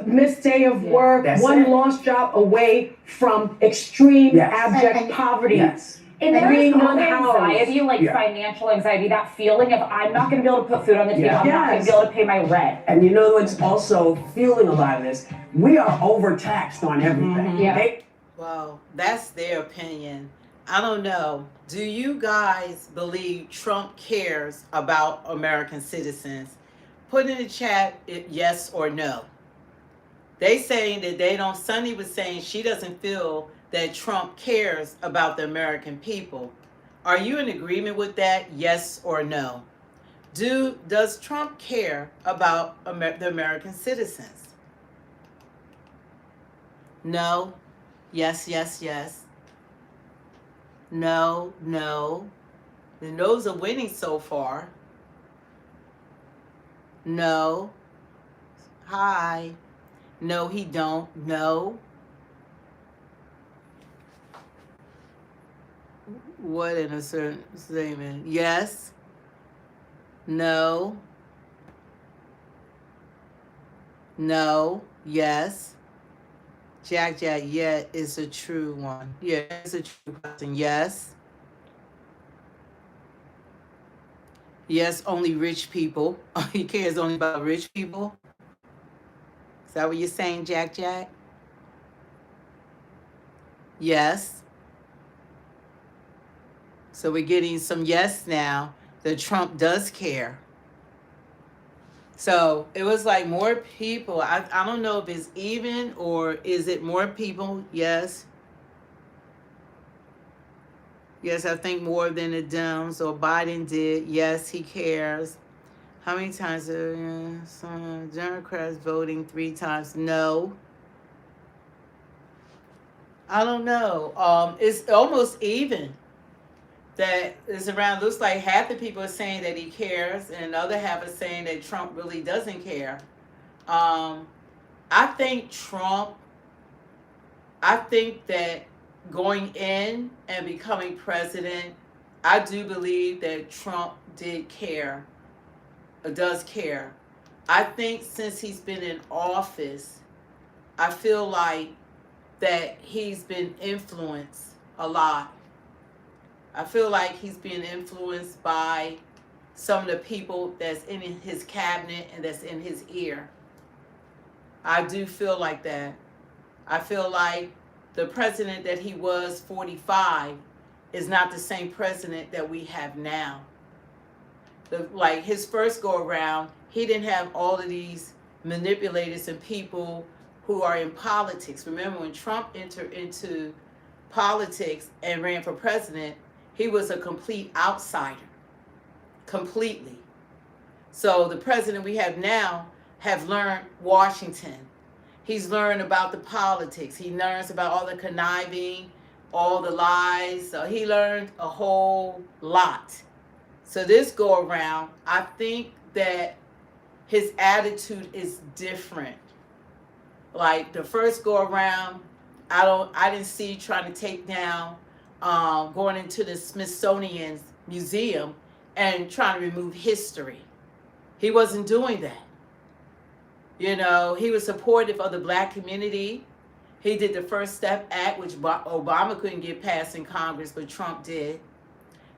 [SPEAKER 2] missed day of work,
[SPEAKER 24] That's
[SPEAKER 2] one
[SPEAKER 24] it.
[SPEAKER 2] lost job away from extreme
[SPEAKER 24] Yes.
[SPEAKER 2] abject poverty.
[SPEAKER 24] Yes.
[SPEAKER 9] And
[SPEAKER 2] And
[SPEAKER 9] there's
[SPEAKER 2] being
[SPEAKER 9] the
[SPEAKER 2] unhoused.
[SPEAKER 9] anxiety, like financial anxiety, that feeling of I'm not going to be able to put food on the table, I'm not going to be able to pay my rent.
[SPEAKER 24] And you know what's also fueling a lot of this? We are overtaxed on everything.
[SPEAKER 1] Well, that's their opinion. I don't know. Do you guys believe Trump cares about American citizens? Put in the chat yes or no. They saying that they don't. Sunny was saying she doesn't feel that Trump cares about the American people. Are you in agreement with that? Yes or no? Does Trump care about the American citizens? No. Yes, yes, yes. No, no. The no's are winning so far. No. Hi. No, he don't. No. What in a certain statement? Yes. No. No. Yes. Jack, yeah, is a true one. Yeah, it's a true question. Yes. Yes, only rich people. He cares only about rich people. Is that what you're saying, Jack? Yes. So we're getting some yes now that Trump does care. So it was like more people. I don't know if it's even or is it more people? Yes. Yes, I think more than the Dems or Biden did. Yes, he cares. How many times are some Democrats voting 3 times? No. I don't know. It's almost even. That is around, looks like half the people are saying that he cares and the other half are saying that Trump really doesn't care. I think that going in and becoming president, I do believe that Trump does care. I think since he's been in office, I feel like that he's been influenced a lot. I feel like he's being influenced by some of the people that's in his cabinet and that's in his ear. I do feel like that. I feel like the president that he was 45 is not the same president that we have now. Like his first go around, he didn't have all of these manipulators and people who are in politics. Remember when Trump entered into politics and ran for president, he was a complete outsider, completely. So the president we have now have learned Washington. He's learned about the politics. He learns about all the conniving, all the lies. So he learned a whole lot. So this go around, I think that his attitude is different. Like the first go around, I didn't see trying to take down going into the Smithsonian Museum and trying to remove history. He wasn't doing that. You know, he was supportive of the black community. He did the First Step Act, which Obama couldn't get passed in Congress, but Trump did.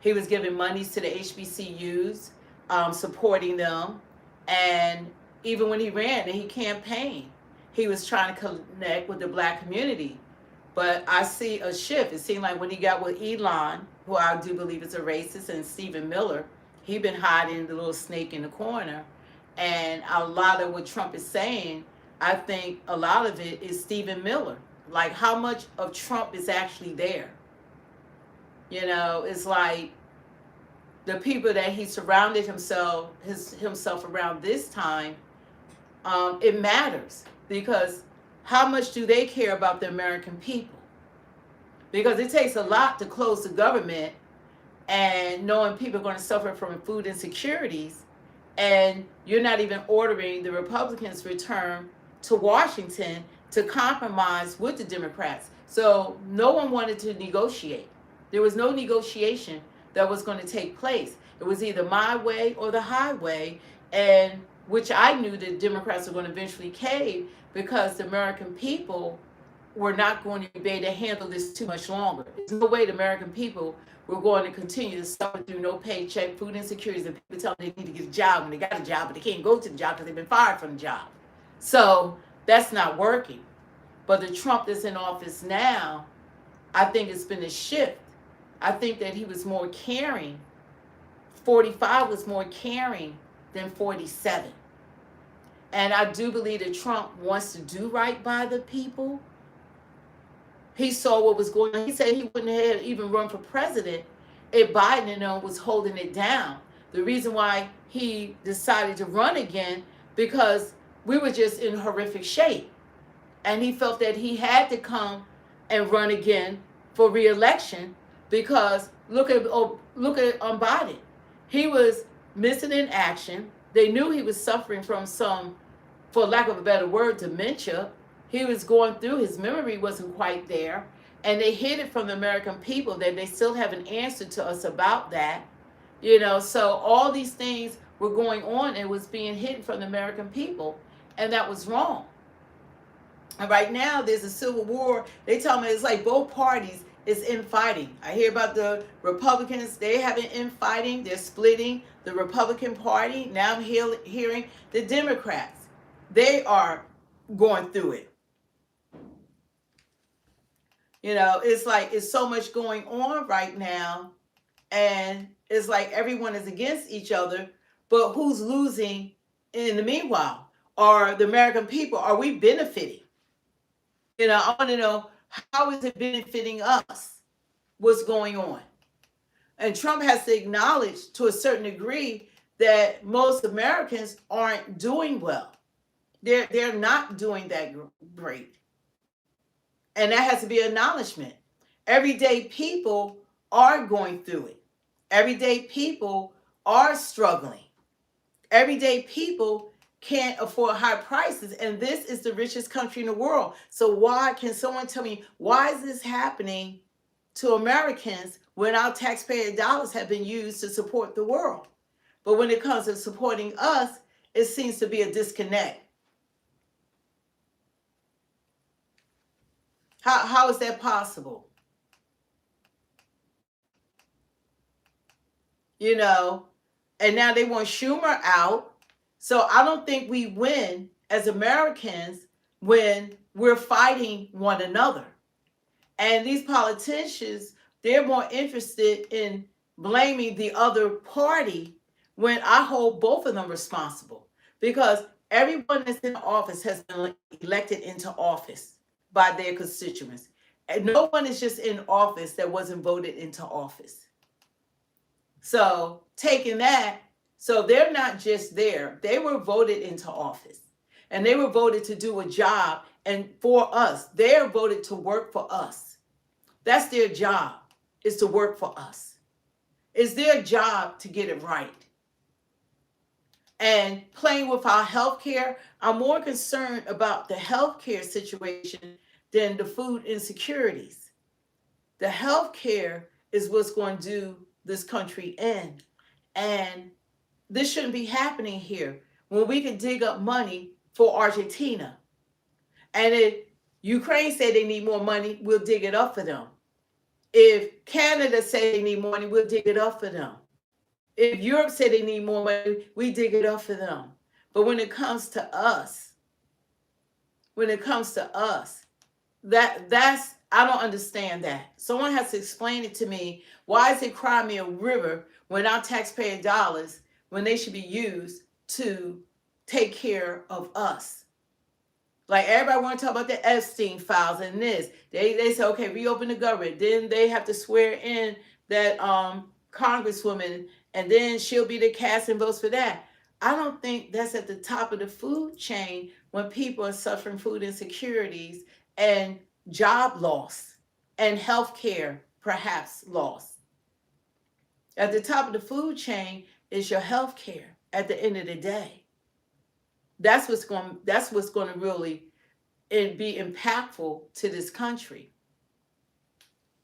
[SPEAKER 1] He was giving monies to the HBCUs, supporting them. And even when he ran and he campaigned, he was trying to connect with the black community. But I see a shift. It seemed like when he got with Elon, who I do believe is a racist, and Stephen Miller, he'd been hiding the little snake in the corner. And a lot of what Trump is saying, I think a lot of it is Stephen Miller. Like how much of Trump is actually there? You know, it's like the people that he surrounded himself around this time, it matters, because how much do they care about the American people? Because it takes a lot to close the government, and knowing people are going to suffer from food insecurities, and you're not even ordering the Republicans return to Washington to compromise with the Democrats. So no one wanted to negotiate. There was no negotiation that was going to take place. It was either my way or the highway, and which I knew the Democrats were going to eventually cave, because the American people were not going to be able to handle this too much longer. There's no way the American people were going to continue to suffer through no paycheck, food insecurities, and people telling them they need to get a job when they got a job, but they can't go to the job because they've been fired from the job. So that's not working. But the Trump that's in office now, I think it's been a shift. I think that he was more caring. 45 was more caring than 47. And I do believe that Trump wants to do right by the people. He saw what was going on. He said he wouldn't have even run for president if Biden and them was holding it down. The reason why he decided to run again, because we were just in horrific shape. And he felt that he had to come and run again for re-election, because look at Biden. He was missing in action. They knew he was suffering from some, for lack of a better word, dementia. He was going through, his memory wasn't quite there. And they hid it from the American people, that they still haven't answered to us about that. You know, so all these things were going on and was being hidden from the American people. And that was wrong. And right now there's a civil war. They tell me it's like both parties is infighting. I hear about the Republicans, they having infighting, they're splitting the Republican Party. Now I'm hearing the Democrats, they are going through it. You know, it's like it's so much going on right now, and it's like everyone is against each other, but who's losing in the meanwhile? Are the American people, are we benefiting? You know, I want to know, how is it benefiting us? What's going on? And Trump has to acknowledge to a certain degree that most Americans aren't doing well. They're not doing that great. And that has to be an acknowledgement. Everyday people are going through it. Everyday people are struggling. Everyday people can't afford high prices, and this is the richest country in the world. So why, can someone tell me, why is this happening to Americans when our taxpayer dollars have been used to support the world? But when it comes to supporting us, it seems to be a disconnect. How is that possible? You know, and now they want Schumer out. So I don't think we win as Americans when we're fighting one another. And these politicians, they're more interested in blaming the other party, when I hold both of them responsible. Because everyone that's in office has been elected into office by their constituents. And no one is just in office that wasn't voted into office. So taking that, so they're not just there. They were voted into office. And they were voted to do a job, and for us. They're voted to work for us. That's their job, is to work for us. It's their job to get it right. And playing with our health care, I'm more concerned about the health care situation than the food insecurities. The health care is what's going to do this country in. And this shouldn't be happening here, when we can dig up money for Argentina. And if Ukraine say they need more money, we'll dig it up for them. If Canada say they need more money, we'll dig it up for them. If Europe say they need more money, we dig it up for them. But when it comes to us, that's, I don't understand that. Someone has to explain it to me. Why is it Crimea River when our taxpayer dollars, when they should be used to take care of us? Like, everybody want to talk about the Epstein files and this. They say, okay, reopen the government. Then they have to swear in that Congresswoman and then she'll be the casting votes for that. I don't think that's at the top of the food chain when people are suffering food insecurities and job loss and health care perhaps loss. At the top of the food chain is your health care at the end of the day. That's what's going to really be impactful to this country.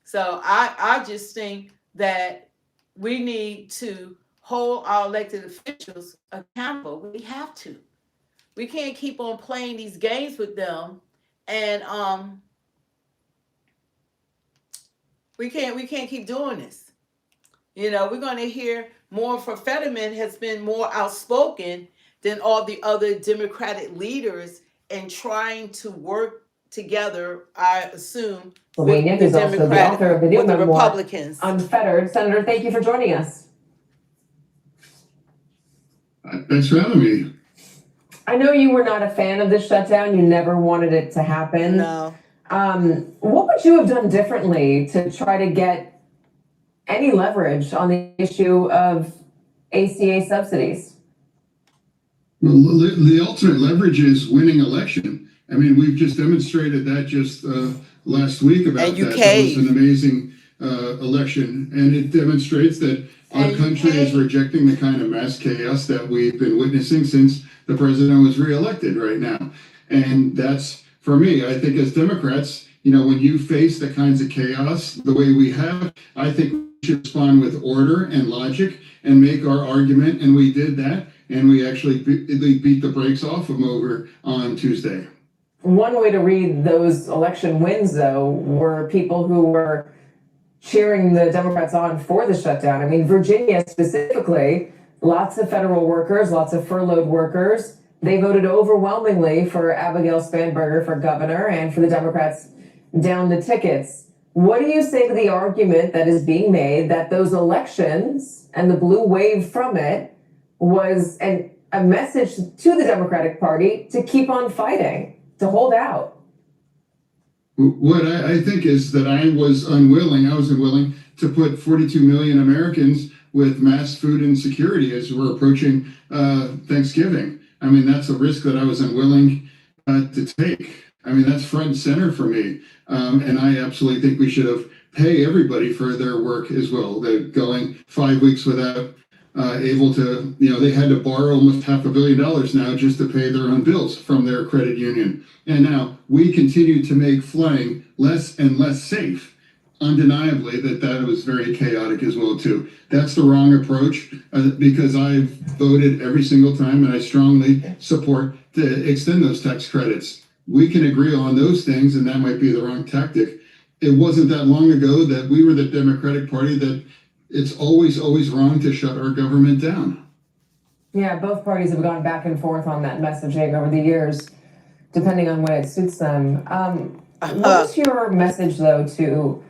[SPEAKER 1] So I just think that we need to hold our elected officials accountable. We have to. We can't keep on playing these games with them, and we can't keep doing this. You know, we're going to hear more from Fetterman has been more outspoken than all the other Democratic leaders in trying to work together, I assume,
[SPEAKER 9] Sylvania, who's also the author of the new memoir,
[SPEAKER 1] Republicans.
[SPEAKER 9] Unfettered. Senator, thank you for joining us.
[SPEAKER 7] Thanks for having me.
[SPEAKER 9] I know you were not a fan of the shutdown. You never wanted it to happen.
[SPEAKER 1] No.
[SPEAKER 9] What would you have done differently to try to get any leverage on the issue of ACA subsidies?
[SPEAKER 7] Well, the ultimate leverage is winning election. I mean, we've just demonstrated that just last week about that. That was an amazing election, and it demonstrates that our country is rejecting the kind of mass chaos that we've been witnessing since the president was reelected right now. And that's, for me, I think as Democrats, you know, when you face the kinds of chaos the way we have, I think we should respond with order and logic and make our argument, and we did that, and we actually beat the brakes off them over on Tuesday.
[SPEAKER 9] One way to read those election wins, though, were people who were cheering the Democrats on for the shutdown. I mean, Virginia specifically, lots of federal workers, lots of furloughed workers, they voted overwhelmingly for Abigail Spanberger for governor and for the Democrats down the tickets. What do you say to the argument that is being made that those elections and the blue wave from it was a message to the Democratic Party to keep on fighting, to hold out?
[SPEAKER 7] What I think is that I was unwilling to put 42 million Americans with mass food insecurity as we're approaching Thanksgiving. I mean, that's a risk that I was unwilling to take. I mean, that's front and center for me. And I absolutely think we should have pay everybody for their work as well. They're going 5 weeks without able to, you know, they had to borrow almost $500 million now just to pay their own bills from their credit union. And now we continue to make flying less and less safe. Undeniably, that was very chaotic as well too. That's the wrong approach because I've voted every single time, and I strongly support to extend those tax credits. We can agree on those things, and that might be the wrong tactic. It wasn't that long ago that we were the Democratic Party that it's always wrong to shut our government down.
[SPEAKER 9] Yeah, both parties have gone back and forth on that messaging over the years, depending on when it suits them. What is your message, though, to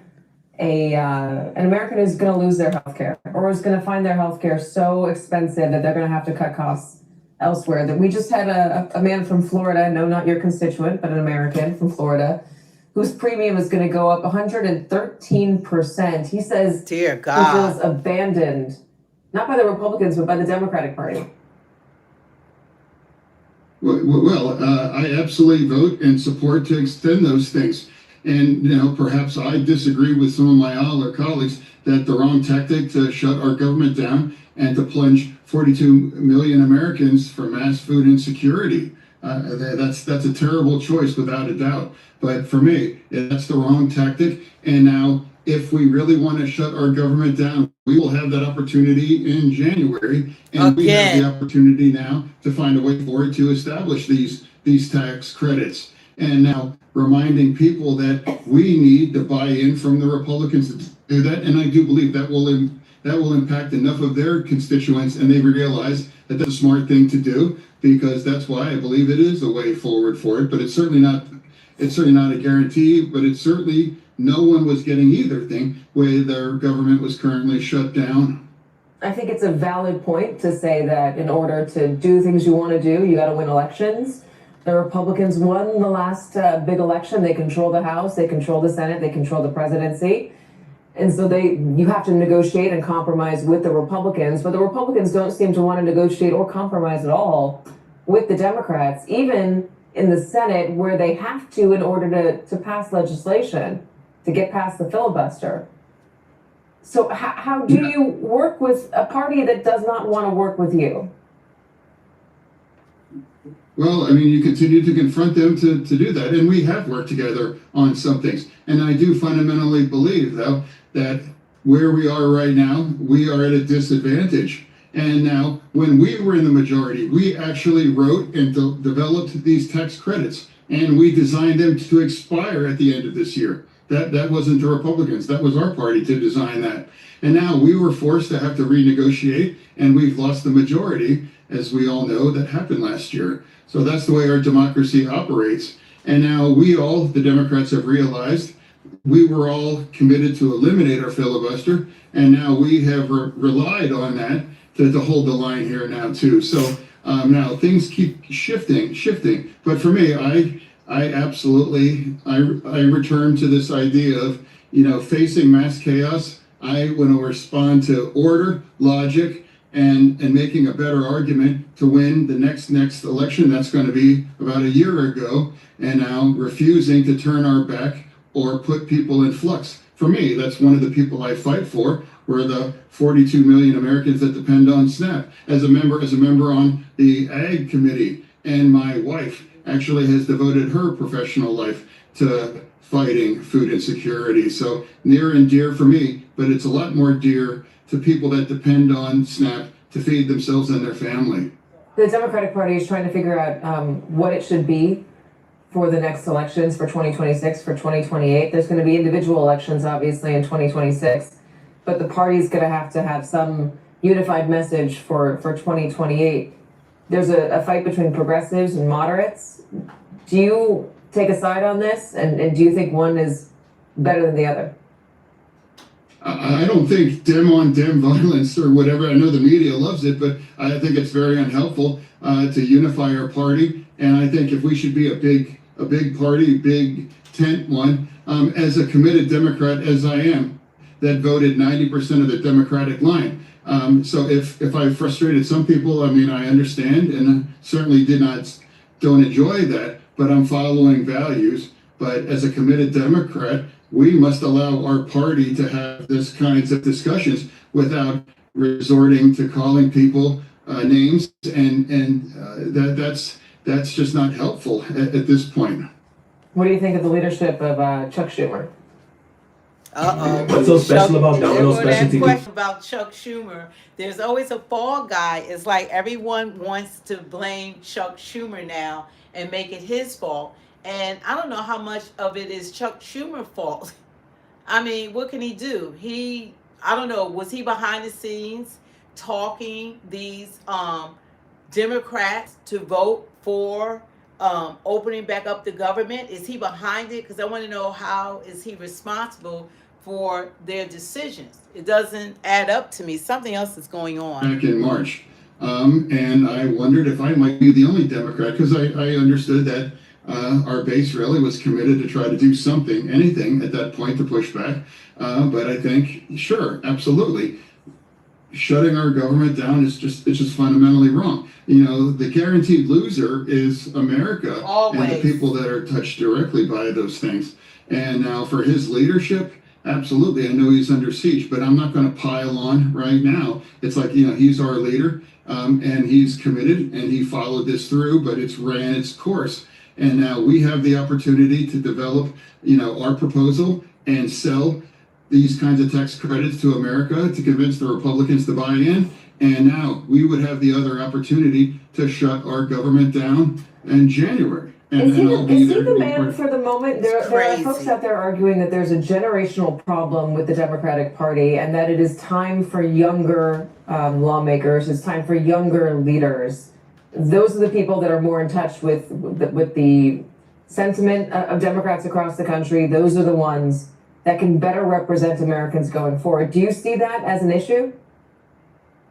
[SPEAKER 9] an American who's going to lose their health care or is going to find their health care so expensive that they're going to have to cut costs elsewhere? That we just had a man from Florida, no, not your constituent, but an American from Florida, whose premium is going to go up 113%. He says
[SPEAKER 1] Dear God.
[SPEAKER 9] he feels abandoned, not by the Republicans, but by the Democratic Party.
[SPEAKER 7] Well, I absolutely vote and support to extend those things. And, you know, perhaps I disagree with some of my other colleagues that the wrong tactic to shut our government down and to plunge 42 million Americans for mass food insecurity. That's a terrible choice without a doubt. But for me, that's the wrong tactic. And now, if we really want to shut our government down, we will have that opportunity in January. And we have the opportunity now to find a way forward to establish these tax credits. And now reminding people that we need the buy-in from the Republicans to do that. And I do believe that will impact enough of their constituents, and they realize that that's a smart thing to do, because that's why I believe it is a way forward for it. But it's certainly not a guarantee, but it's certainly no one was getting either thing where their government was currently shut down.
[SPEAKER 9] I think it's a valid point to say that in order to do things you want to do, you got to win elections. The Republicans won the last big election. They control the House, they control the Senate, they control the presidency. And so you have to negotiate and compromise with the Republicans, but the Republicans don't seem to want to negotiate or compromise at all with the Democrats, even in the Senate, where they have to in order to pass legislation, to get past the filibuster. So how do you work with a party that does not want to work with you?
[SPEAKER 7] Well, I mean, you continue to confront them to do that. And we have worked together on some things. And I do fundamentally believe, though, that where we are right now, we are at a disadvantage. And now, when we were in the majority, we actually wrote and developed these tax credits. And we designed them to expire at the end of this year. That wasn't the Republicans. That was our party to design that. And now we were forced to have to renegotiate, and we've lost the majority, as we all know, that happened last year. So that's the way our democracy operates. And now we all, the Democrats, have realized we were all committed to eliminate our filibuster, and now we have relied on that to hold the line here now too. So now things keep shifting. But for me, I absolutely return to this idea of, facing mass chaos. I want to respond to order, logic, and making a better argument to win the next election. That's going to be about a year ago, and now refusing to turn our back or put people in flux. For me, that's one of the people I fight for. We're the 42 million Americans that depend on SNAP. As a member on the Ag Committee, and my wife actually has devoted her professional life to fighting food insecurity. So near and dear for me, but it's a lot more dear to people that depend on SNAP to feed themselves and their family.
[SPEAKER 9] The Democratic Party is trying to figure out what it should be for the next elections for 2026, for 2028. There's going to be individual elections, obviously, in 2026, but the party's going to have some unified message for 2028. There's a fight between progressives and moderates. Do you take a side on this, and do you think one is better than the other?
[SPEAKER 7] I don't think dem-on-dem violence or whatever, I know the media loves it, but I think it's very unhelpful to unify our party. And I think if we should be a big party, big tent one, as a committed Democrat as I am, that voted 90% of the Democratic line. So if I frustrated some people, I mean, I understand, and certainly don't enjoy that, but I'm following values. But as a committed Democrat, we must allow our party to have this kinds of discussions without resorting to calling people names, and that's just not helpful at this point.
[SPEAKER 9] What do you think of the leadership of Chuck Schumer?
[SPEAKER 19] What's so special about Domino's specialty?
[SPEAKER 1] Question about Chuck Schumer. There's always a fall guy. It's like everyone wants to blame Chuck Schumer now and make it his fault. And I don't know how much of it is Chuck Schumer's fault. I mean, what can he do? I don't know, was he behind the scenes talking these Democrats to vote for opening back up the government? Is he behind it? Because I want to know, how is he responsible for their decisions? It doesn't add up to me. Something else is going on.
[SPEAKER 7] Back in March. And I wondered if I might be the only Democrat, because I understood that our base really was committed to try to do something, anything at that point to push back. But I think, sure, absolutely. Shutting our government down it's just fundamentally wrong. The guaranteed loser is America. Always. And the people that are touched directly by those things. And now for his leadership, absolutely, I know he's under siege, but I'm not going to pile on right now. It's like, he's our leader, and he's committed, and he followed this through, but it's ran its course. And now we have the opportunity to develop, our proposal and sell these kinds of tax credits to America to convince the Republicans to buy in. And now we would have the other opportunity to shut our government down in January.
[SPEAKER 9] Is he the man for the moment? There are folks out there arguing that there's a generational problem with the Democratic Party, and that it is time for younger lawmakers, it's time for younger leaders. Those are the people that are more in touch with the sentiment of Democrats across the country. Those are the ones that can better represent Americans going forward. Do you see that as an issue?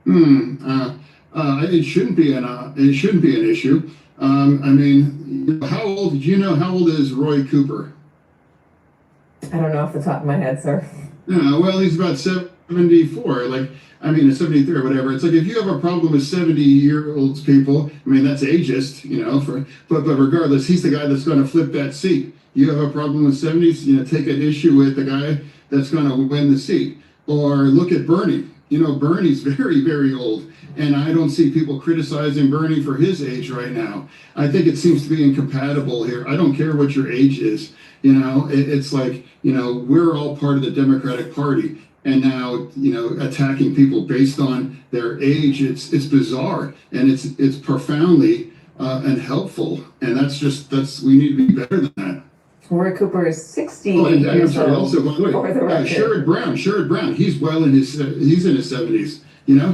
[SPEAKER 7] It shouldn't be an issue. I mean, how old is Roy Cooper?
[SPEAKER 9] I don't know off the top of my head, sir.
[SPEAKER 7] Yeah, well, he's about 74. Like, I mean, 73 or whatever. It's like if you have a problem with 70-year-olds people, I mean, that's ageist, but regardless, he's the guy that's going to flip that seat. You have a problem with 70s, take an issue with the guy that's going to win the seat. Or look at Bernie. Bernie's very, very old, and I don't see people criticizing Bernie for his age right now. I think it seems to be incompatible here. I don't care what your age is. It's like, we're all part of the Democratic Party. And now, attacking people based on their age, it's bizarre, and it's profoundly unhelpful. And we need to be better than that.
[SPEAKER 9] Roy Cooper is 60
[SPEAKER 7] Oh, and I'm
[SPEAKER 9] years
[SPEAKER 7] sorry,
[SPEAKER 9] old.
[SPEAKER 7] also, by the way,
[SPEAKER 9] For the record.
[SPEAKER 7] Sherrod Brown, he's in his 70s.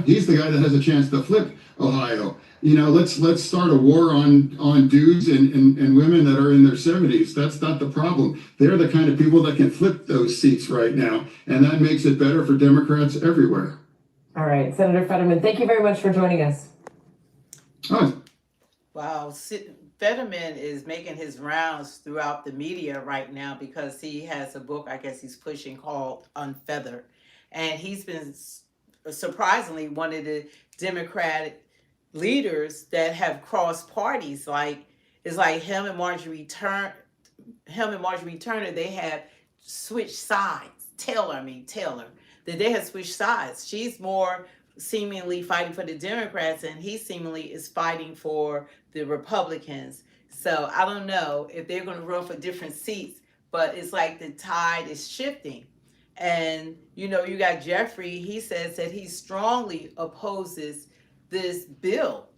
[SPEAKER 7] He's the guy that has a chance to flip Ohio. Let's start a war on dudes and women that are in their 70s. That's not the problem. They're the kind of people that can flip those seats right now, and that makes it better for Democrats everywhere.
[SPEAKER 9] All right, Senator Fetterman, thank you very much for joining us.
[SPEAKER 7] Oh.
[SPEAKER 1] Wow, Fetterman is making his rounds throughout the media right now because he has a book I guess he's pushing called Unfeathered. And he's been surprisingly one of the Democratic leaders that have crossed parties. It's like him and Marjorie Turner, they have switched sides. Taylor, that they have switched sides. She's more seemingly fighting for the Democrats, and he seemingly is fighting for the Republicans. So I don't know if they're going to run for different seats, but it's like the tide is shifting. And, you got Jeffrey, he says that he strongly opposes this bill.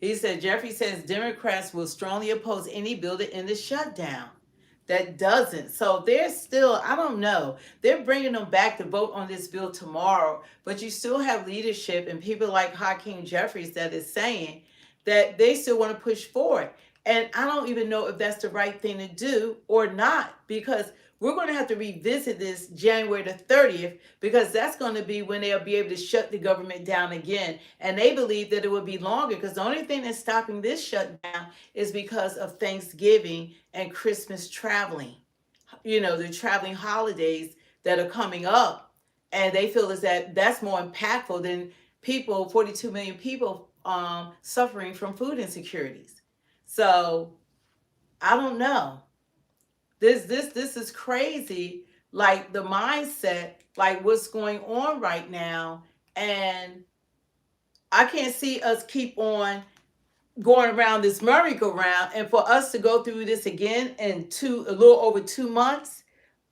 [SPEAKER 1] Jeffrey says Democrats will strongly oppose any bill to end the shutdown. That doesn't. So they're still, I don't know. They're bringing them back to vote on this bill tomorrow, but you still have leadership and people like Hakeem Jeffries that is saying that they still want to push forward. And I don't even know if that's the right thing to do or not, because we're going to have to revisit this January the 30th, because that's going to be when they'll be able to shut the government down again. And they believe that it will be longer, because the only thing that's stopping this shutdown is because of Thanksgiving and Christmas traveling. The traveling holidays that are coming up. And they feel that's more impactful than 42 million people suffering from food insecurities. So I don't know. This is crazy, like the mindset, like what's going on right now. And I can't see us keep on going around this merry-go-round, and for us to go through this again in a little over 2 months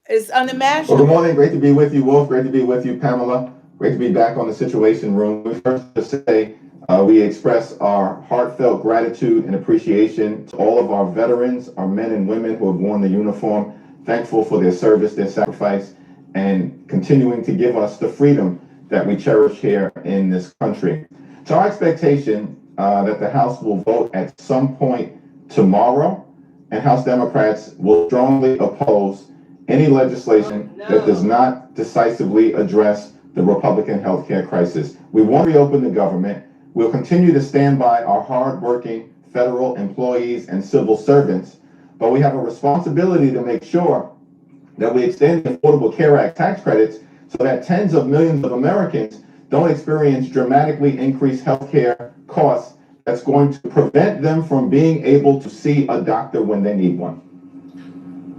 [SPEAKER 1] is unimaginable.
[SPEAKER 18] Well, good morning. Great to be with you, Wolf. Great to be with you, Pamela. Great to be back on the Situation Room. We first just say we express our heartfelt gratitude and appreciation to all of our veterans, our men and women who have worn the uniform, thankful for their service, their sacrifice, and continuing to give us the freedom that we cherish here in this country. So our expectation that the House will vote at some point tomorrow, and House Democrats will strongly oppose any legislation that does not decisively address the Republican healthcare crisis. We want to reopen the government. We'll continue to stand by our hardworking federal employees and civil servants, but we have a responsibility to make sure that we extend the Affordable Care Act tax credits so that tens of millions of Americans don't experience dramatically increased healthcare costs that's going to prevent them from being able to see a doctor when they need one.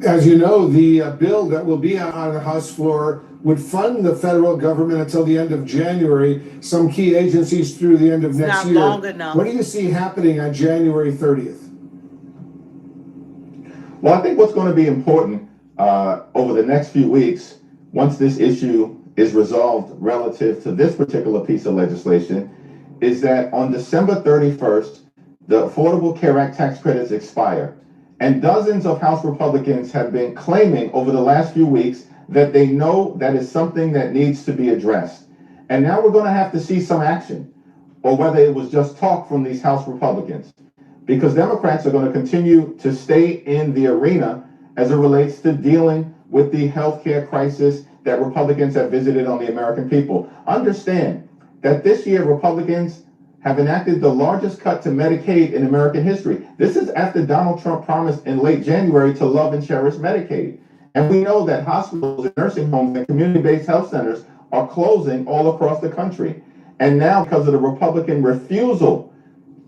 [SPEAKER 10] As you know, the bill that will be on the House floor would fund the federal government until the end of January, some key agencies through the end of next year.
[SPEAKER 1] Not long enough.
[SPEAKER 10] What do you see happening on January 30th?
[SPEAKER 18] Well, I think what's going to be important over the next few weeks, once this issue is resolved relative to this particular piece of legislation, is that on December 31st, the Affordable Care Act tax credits expire. And dozens of House Republicans have been claiming over the last few weeks that they know that is something that needs to be addressed. And now we're going to have to see some action, or whether it was just talk from these House Republicans, because Democrats are going to continue to stay in the arena as it relates to dealing with the healthcare crisis that Republicans have visited on the American people. Understand that this year Republicans have enacted the largest cut to Medicaid in American history. This is after Donald Trump promised in late January to love and cherish Medicaid. And we know that hospitals and nursing homes and community-based health centers are closing all across the country. And now, because of the Republican refusal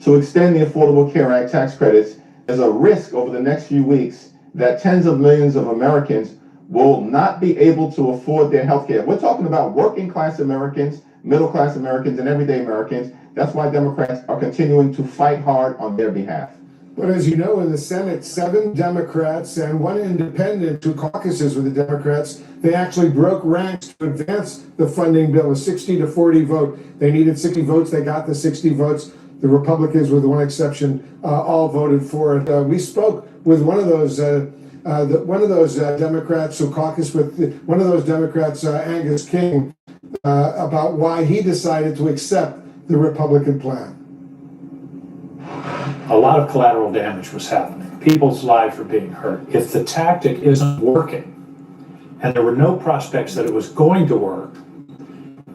[SPEAKER 18] to extend the Affordable Care Act tax credits, there's a risk over the next few weeks that tens of millions of Americans will not be able to afford their health care. We're talking about working class Americans, middle class Americans, and everyday Americans. That's why Democrats are continuing to fight hard on their behalf.
[SPEAKER 10] But as you know, in the Senate, 7 Democrats and 1 independent who caucuses with the Democrats, they actually broke ranks to advance the funding bill, a 60-40 vote. They needed 60 votes. They got the 60 votes. The Republicans, with one exception, all voted for it. We spoke with one of those Democrats who caucused with one of those Democrats, Angus King, about why he decided to accept the Republican plan.
[SPEAKER 23] A lot of collateral damage was happening. People's lives were being hurt. If the tactic isn't working, and there were no prospects that it was going to work,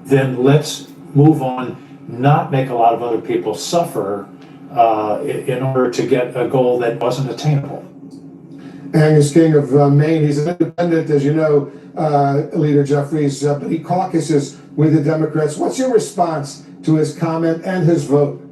[SPEAKER 23] then let's move on, not make a lot of other people suffer in order to get a goal that wasn't attainable.
[SPEAKER 10] Angus King of Maine, he's an independent, as you know, Leader Jeffries, but he caucuses with the Democrats. What's your response to his comment and his vote?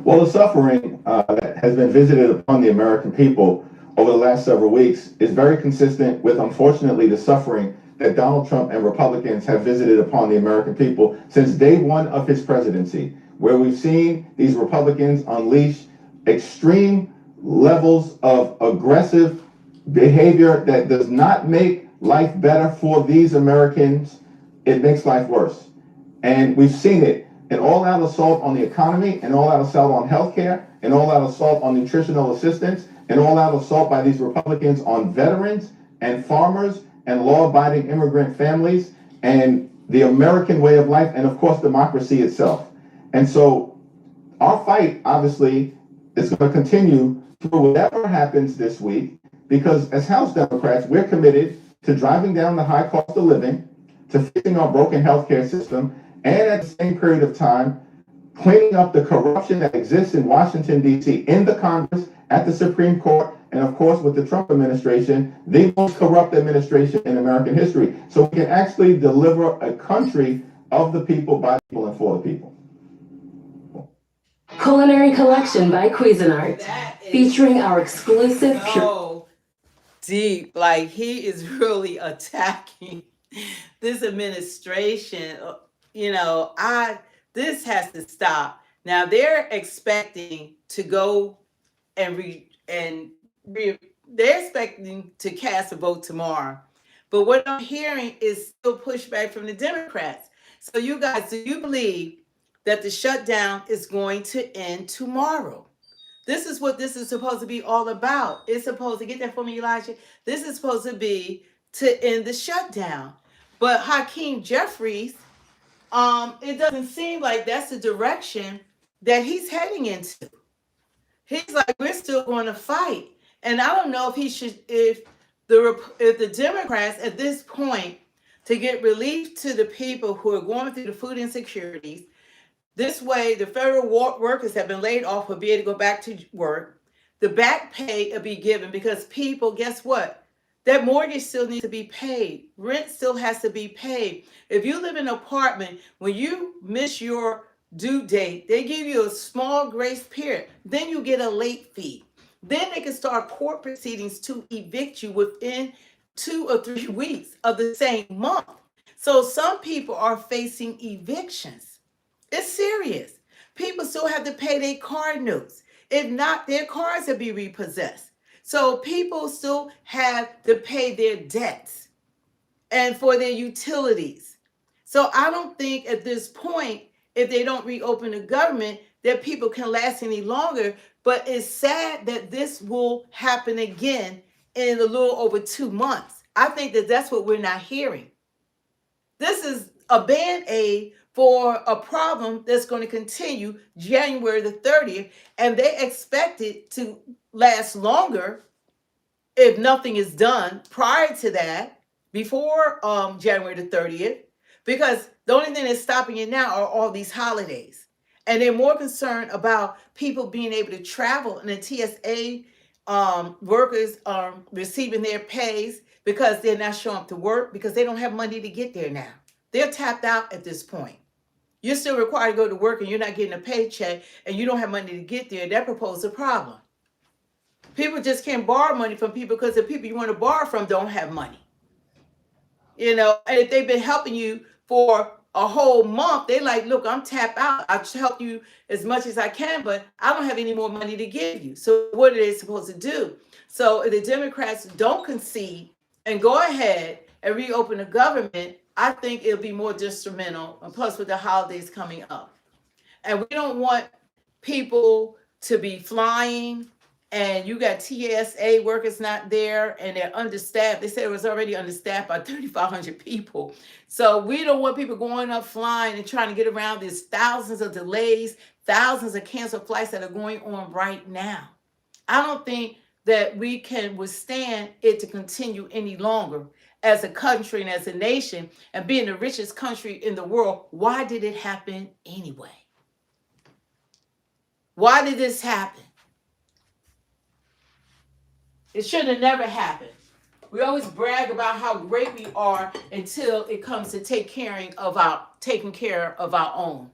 [SPEAKER 18] Well, the suffering that has been visited upon the American people over the last several weeks is very consistent with, unfortunately, the suffering that Donald Trump and Republicans have visited upon the American people since day one of his presidency, where we've seen these Republicans unleash extreme levels of aggressive behavior that does not make life better for these Americans. It makes life worse. And we've seen it. An all-out assault on the economy, an all-out assault on healthcare, an all-out assault on nutritional assistance, an all-out assault by these Republicans on veterans and farmers and law-abiding immigrant families and the American way of life and, of course, democracy itself. And so our fight, obviously, is going to continue through whatever happens this week, because as House Democrats, we're committed to driving down the high cost of living, to fixing our broken healthcare system, and at the same period of time, cleaning up the corruption that exists in Washington, D.C., in the Congress, at the Supreme Court, and of course with the Trump administration, the most corrupt administration in American history. So we can actually deliver a country of the people, by the people, and for the people.
[SPEAKER 11] Culinary Collection by Cuisinart, featuring our exclusive
[SPEAKER 1] so deep. Like, he is really attacking this administration. You know, this has to stop. Now they're expecting to go and they're expecting to cast a vote tomorrow. But what I'm hearing is still pushback from the Democrats. So you guys, do you believe that the shutdown is going to end tomorrow? This is what this is supposed to be all about. It's supposed to, get that for me, Elijah. This is supposed to be to end the shutdown. But Hakeem Jeffries, it doesn't seem like that's the direction that he's heading into. He's like, we're still going to fight. And I don't know if he should, if the Democrats at this point, to get relief to the people who are going through the food insecurities, this way the federal workers have been laid off will be able to go back to work. The back pay will be given, because people, guess what? That mortgage still needs to be paid. Rent still has to be paid. If you live in an apartment, when you miss your due date, they give you a small grace period. Then you get a late fee. Then they can start court proceedings to evict you within 2 or 3 weeks of the same month. So some people are facing evictions. It's serious. People still have to pay their car notes. If not, their cars will be repossessed. So people still have to pay their debts and for their utilities. So I don't think at this point, if they don't reopen the government, that people can last any longer. But it's sad that this will happen again in a little over 2 months. I think that that's what we're not hearing. This is a Band-Aid for a problem that's going to continue January the 30th, and they expect it to last longer if nothing is done prior to that, before January the 30th, because the only thing that's stopping it now are all these holidays. And they're more concerned about people being able to travel, and the TSA workers are receiving their pays because they're not showing up to work because they don't have money to get there now. They're tapped out at this point. You're still required to go to work and you're not getting a paycheck and you don't have money to get there. That proposes a problem. People just can't borrow money from people because the people you want to borrow from don't have money. You know, and if they've been helping you for a whole month, they're like, look, I'm tapped out. I'll help you as much as I can, but I don't have any more money to give you. So what are they supposed to do? So if the Democrats don't concede and go ahead and reopen the government, I think it'll be more detrimental, and plus with the holidays coming up. And we don't want people to be flying and you got TSA workers not there and they're understaffed. They said it was already understaffed by 3,500 people. So we don't want people going up flying and trying to get around. There's thousands of delays, thousands of canceled flights that are going on right now. I don't think that we can withstand it to continue any longer as a country and as a nation and being the richest country in the world. Why did it happen anyway? Why did this happen? It should have never happened. We always brag about how great we are until it comes to taking care of our own.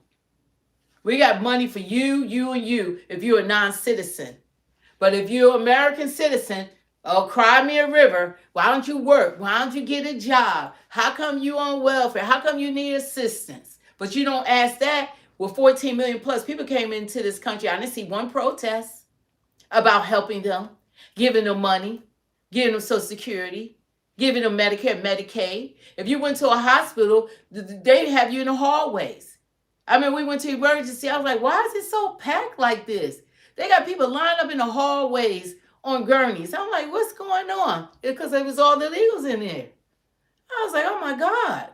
[SPEAKER 1] We got money for you, and you if you're a non-citizen. But if you're an American citizen, oh, cry me a river. Why don't you work? Why don't you get a job? How come you on welfare? How come you need assistance? But you don't ask that. Well, 14 million plus people came into this country. I didn't see one protest about helping them, giving them money, giving them Social Security, giving them Medicare, Medicaid. If you went to a hospital, they'd have you in the hallways. I mean, we went to emergency. I was like, why is it so packed like this? They got people lined up in the hallways on gurneys. I'm like, what's going on? Because it was all the illegals in there. I was like, oh my God.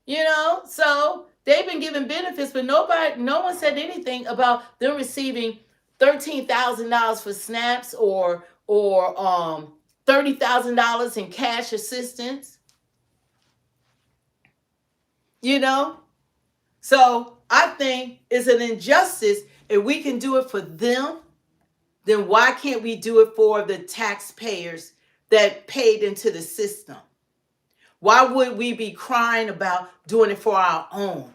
[SPEAKER 1] You know, so they've been given benefits, but no one said anything about them receiving $13,000 for snaps or $30,000 in cash assistance. You know? So I think it's an injustice. If we can do it for them, then why can't we do it for the taxpayers that paid into the system? Why would we be crying about doing it for our own?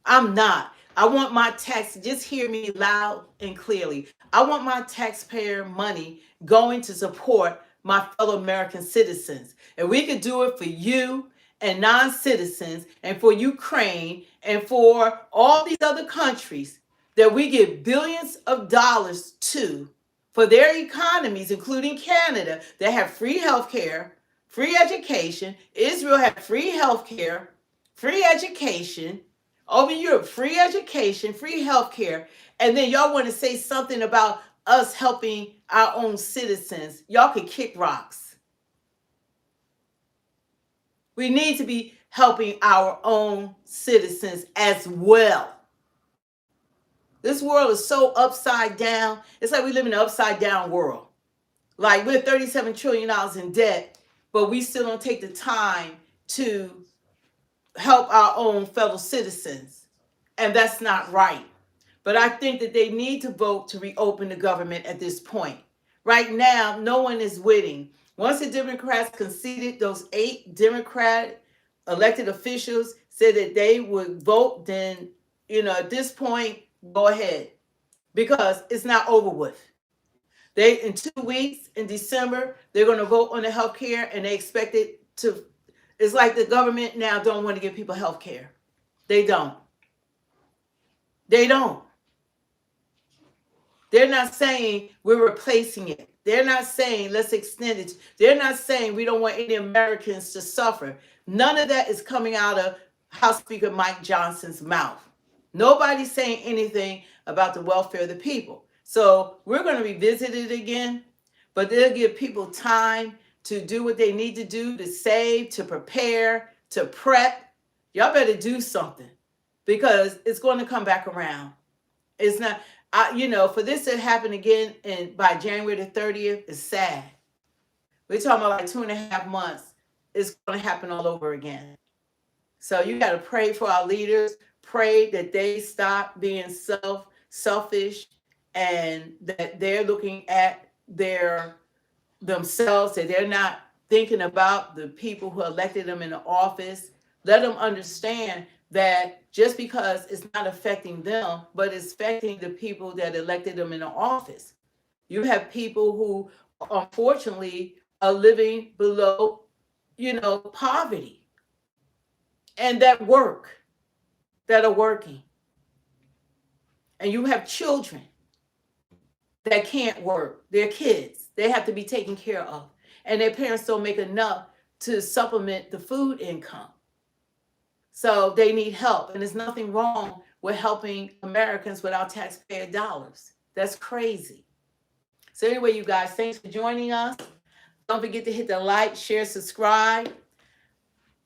[SPEAKER 1] I'm not. I want my tax, just hear me loud and clearly. I want my taxpayer money going to support my fellow American citizens. And we could do it for you and non-citizens and for Ukraine and for all these other countries that we give billions of dollars to for their economies, including Canada, that have free healthcare, free education. Israel had free healthcare, free education. Over in Europe, free education, free healthcare. And then y'all want to say something about us helping our own citizens. Y'all can kick rocks. We need to be helping our own citizens as well. This world is so upside down. It's like we live in an upside down world. Like we're $37 trillion in debt, but we still don't take the time to help our own fellow citizens. And that's not right. But I think that they need to vote to reopen the government at this point. Right now, no one is winning. Once the Democrats conceded, those 8 Democrat elected officials said that they would vote, then, at this point, go ahead. Because it's not over with. In 2 weeks, in December, they're going to vote on the health care, and they expect it to, it's like the government now don't want to give people health care. They don't. They don't. They're not saying we're replacing it. They're not saying let's extend it. They're not saying we don't want any Americans to suffer. None of that is coming out of House Speaker Mike Johnson's mouth. Nobody's saying anything about the welfare of the people. So we're going to revisit it again, but they'll give people time to do what they need to do, to save, to prepare, to prep. Y'all better do something. Because it's going to come back around. It's not, for this to happen again by January the 30th is sad. We're talking about like 2.5 months. It's going to happen all over again. So you got to pray for our leaders. Pray that they stop being selfish and that they're looking at themselves, that they're not thinking about the people who elected them in the office. Let them understand that just because it's not affecting them, but it's affecting the people that elected them in the office. You have people who unfortunately are living below, poverty, and that are working. And you have children that can't work. They're kids. They have to be taken care of. And their parents don't make enough to supplement the food income. So they need help. And there's nothing wrong with helping Americans with our taxpayer dollars. That's crazy. So anyway, you guys, thanks for joining us. Don't forget to hit the like, share, subscribe.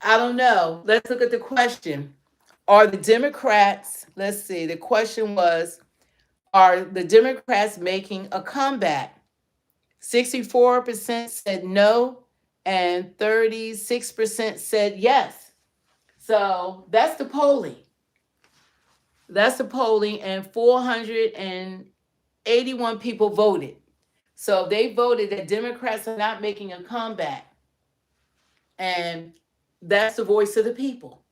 [SPEAKER 1] I don't know. Let's look at the question. Are the Democrats, let's see, the question was, are the Democrats making a comeback? 64% said no, and 36% said yes. So that's the polling. And 481 people voted. So they voted that Democrats are not making a comeback. And that's the voice of the people.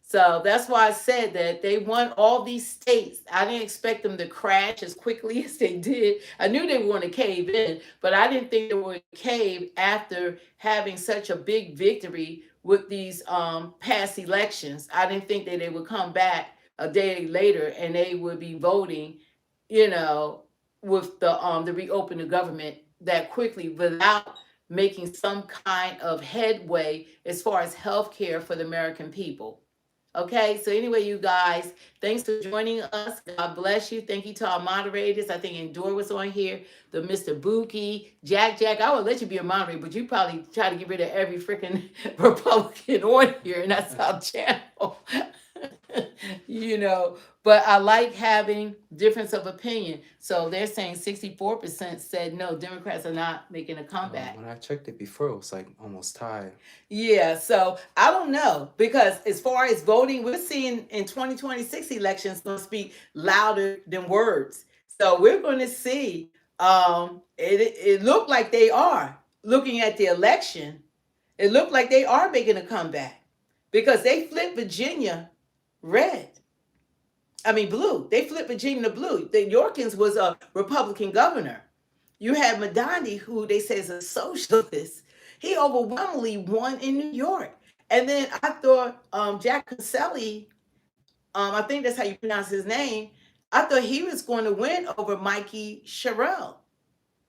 [SPEAKER 1] So that's why I said that they won all these states. I didn't expect them to crash as quickly as they did. I knew they were going to cave in, but I didn't think they would cave after having such a big victory with these past elections. I didn't think that they would come back a day later and they would be voting, with the reopen the government that quickly without making some kind of headway as far as health care for the American people. Okay, so anyway, you guys, thanks for joining us. God bless you. Thank you to our moderators. I think Endure was on here, the Mr. Buki, Jack. I would let you be a moderator, but you probably try to get rid of every freaking Republican on here, and that's our channel. But I like having difference of opinion. So they're saying 64% said no, Democrats are not making a comeback.
[SPEAKER 8] When I checked it before, it was like almost tied.
[SPEAKER 1] Yeah, so I don't know, because as far as voting, we're seeing in 2026 elections going to speak louder than words. So we're going to see. It looked like they are looking at the election. It looked like they are making a comeback because they flipped Virginia blue. They flipped Virginia to blue. The Yorkins was a Republican governor. You had Madani, who they say is a socialist. He overwhelmingly won in New York. And then I thought Jack Caselli, I think that's how you pronounce his name, I thought he was going to win over Mikey Sherrill.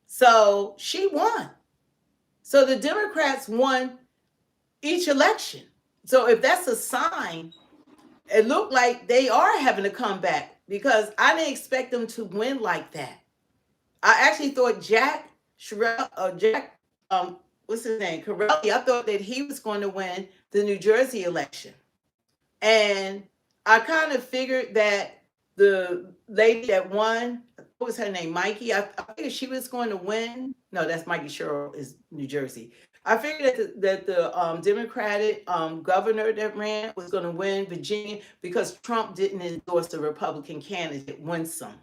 [SPEAKER 1] So she won. So the Democrats won each election. So if that's a sign, it looked like they are having a comeback, because I didn't expect them to win like that. I actually thought what's his name? Corelli, I thought that he was going to win the New Jersey election. And I kind of figured that the lady that won, what was her name? Mikey, I figured she was going to win. No, that's Mikey Sherrill is New Jersey. I figured that the Democratic governor that ran was going to win Virginia because Trump didn't endorse the Republican candidate, Winsome.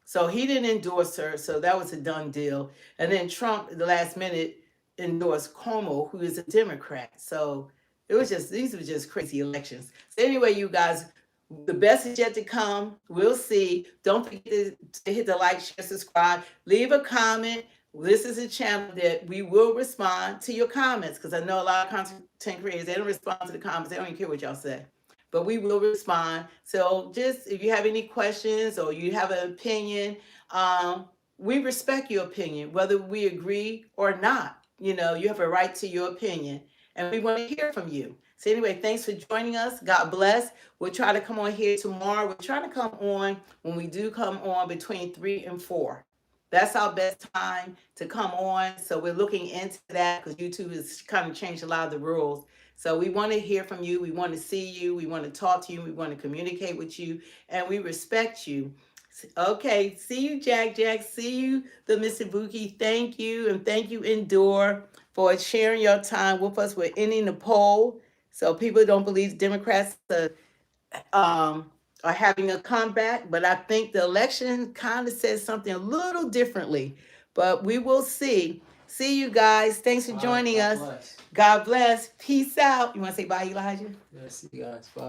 [SPEAKER 1] So he didn't endorse her, so that was a done deal. And then Trump, at the last minute, endorsed Cuomo, who is a Democrat. So these were just crazy elections. So anyway, you guys, the best is yet to come. We'll see. Don't forget to hit the like, share, subscribe, leave a comment. This is a channel that we will respond to your comments, because I know a lot of content creators, they don't respond to the comments. They don't even care what y'all say. But we will respond. So just if you have any questions or you have an opinion, we respect your opinion, whether we agree or not. You have a right to your opinion, and we want to hear from you. So anyway, thanks for joining us. God bless. We'll try to come on here tomorrow. We'll try to come on, when we do come on, between 3 and 4. That's our best time to come on. So we're looking into that, because YouTube has kind of changed a lot of the rules. So we want to hear from you. We want to see you. We want to talk to you. We want to communicate with you. And we respect you. Okay. See you, Jack. See you, the Mr. Buki. Thank you. And thank you, Endure, for sharing your time with us. We're ending the poll. So people don't believe Democrats are are having a comeback, but I think the election kind of says something a little differently. But we will see. See you guys. Thanks for joining us. God bless. Peace out. You want to say bye, Elijah?
[SPEAKER 8] Yes, you guys. Bye.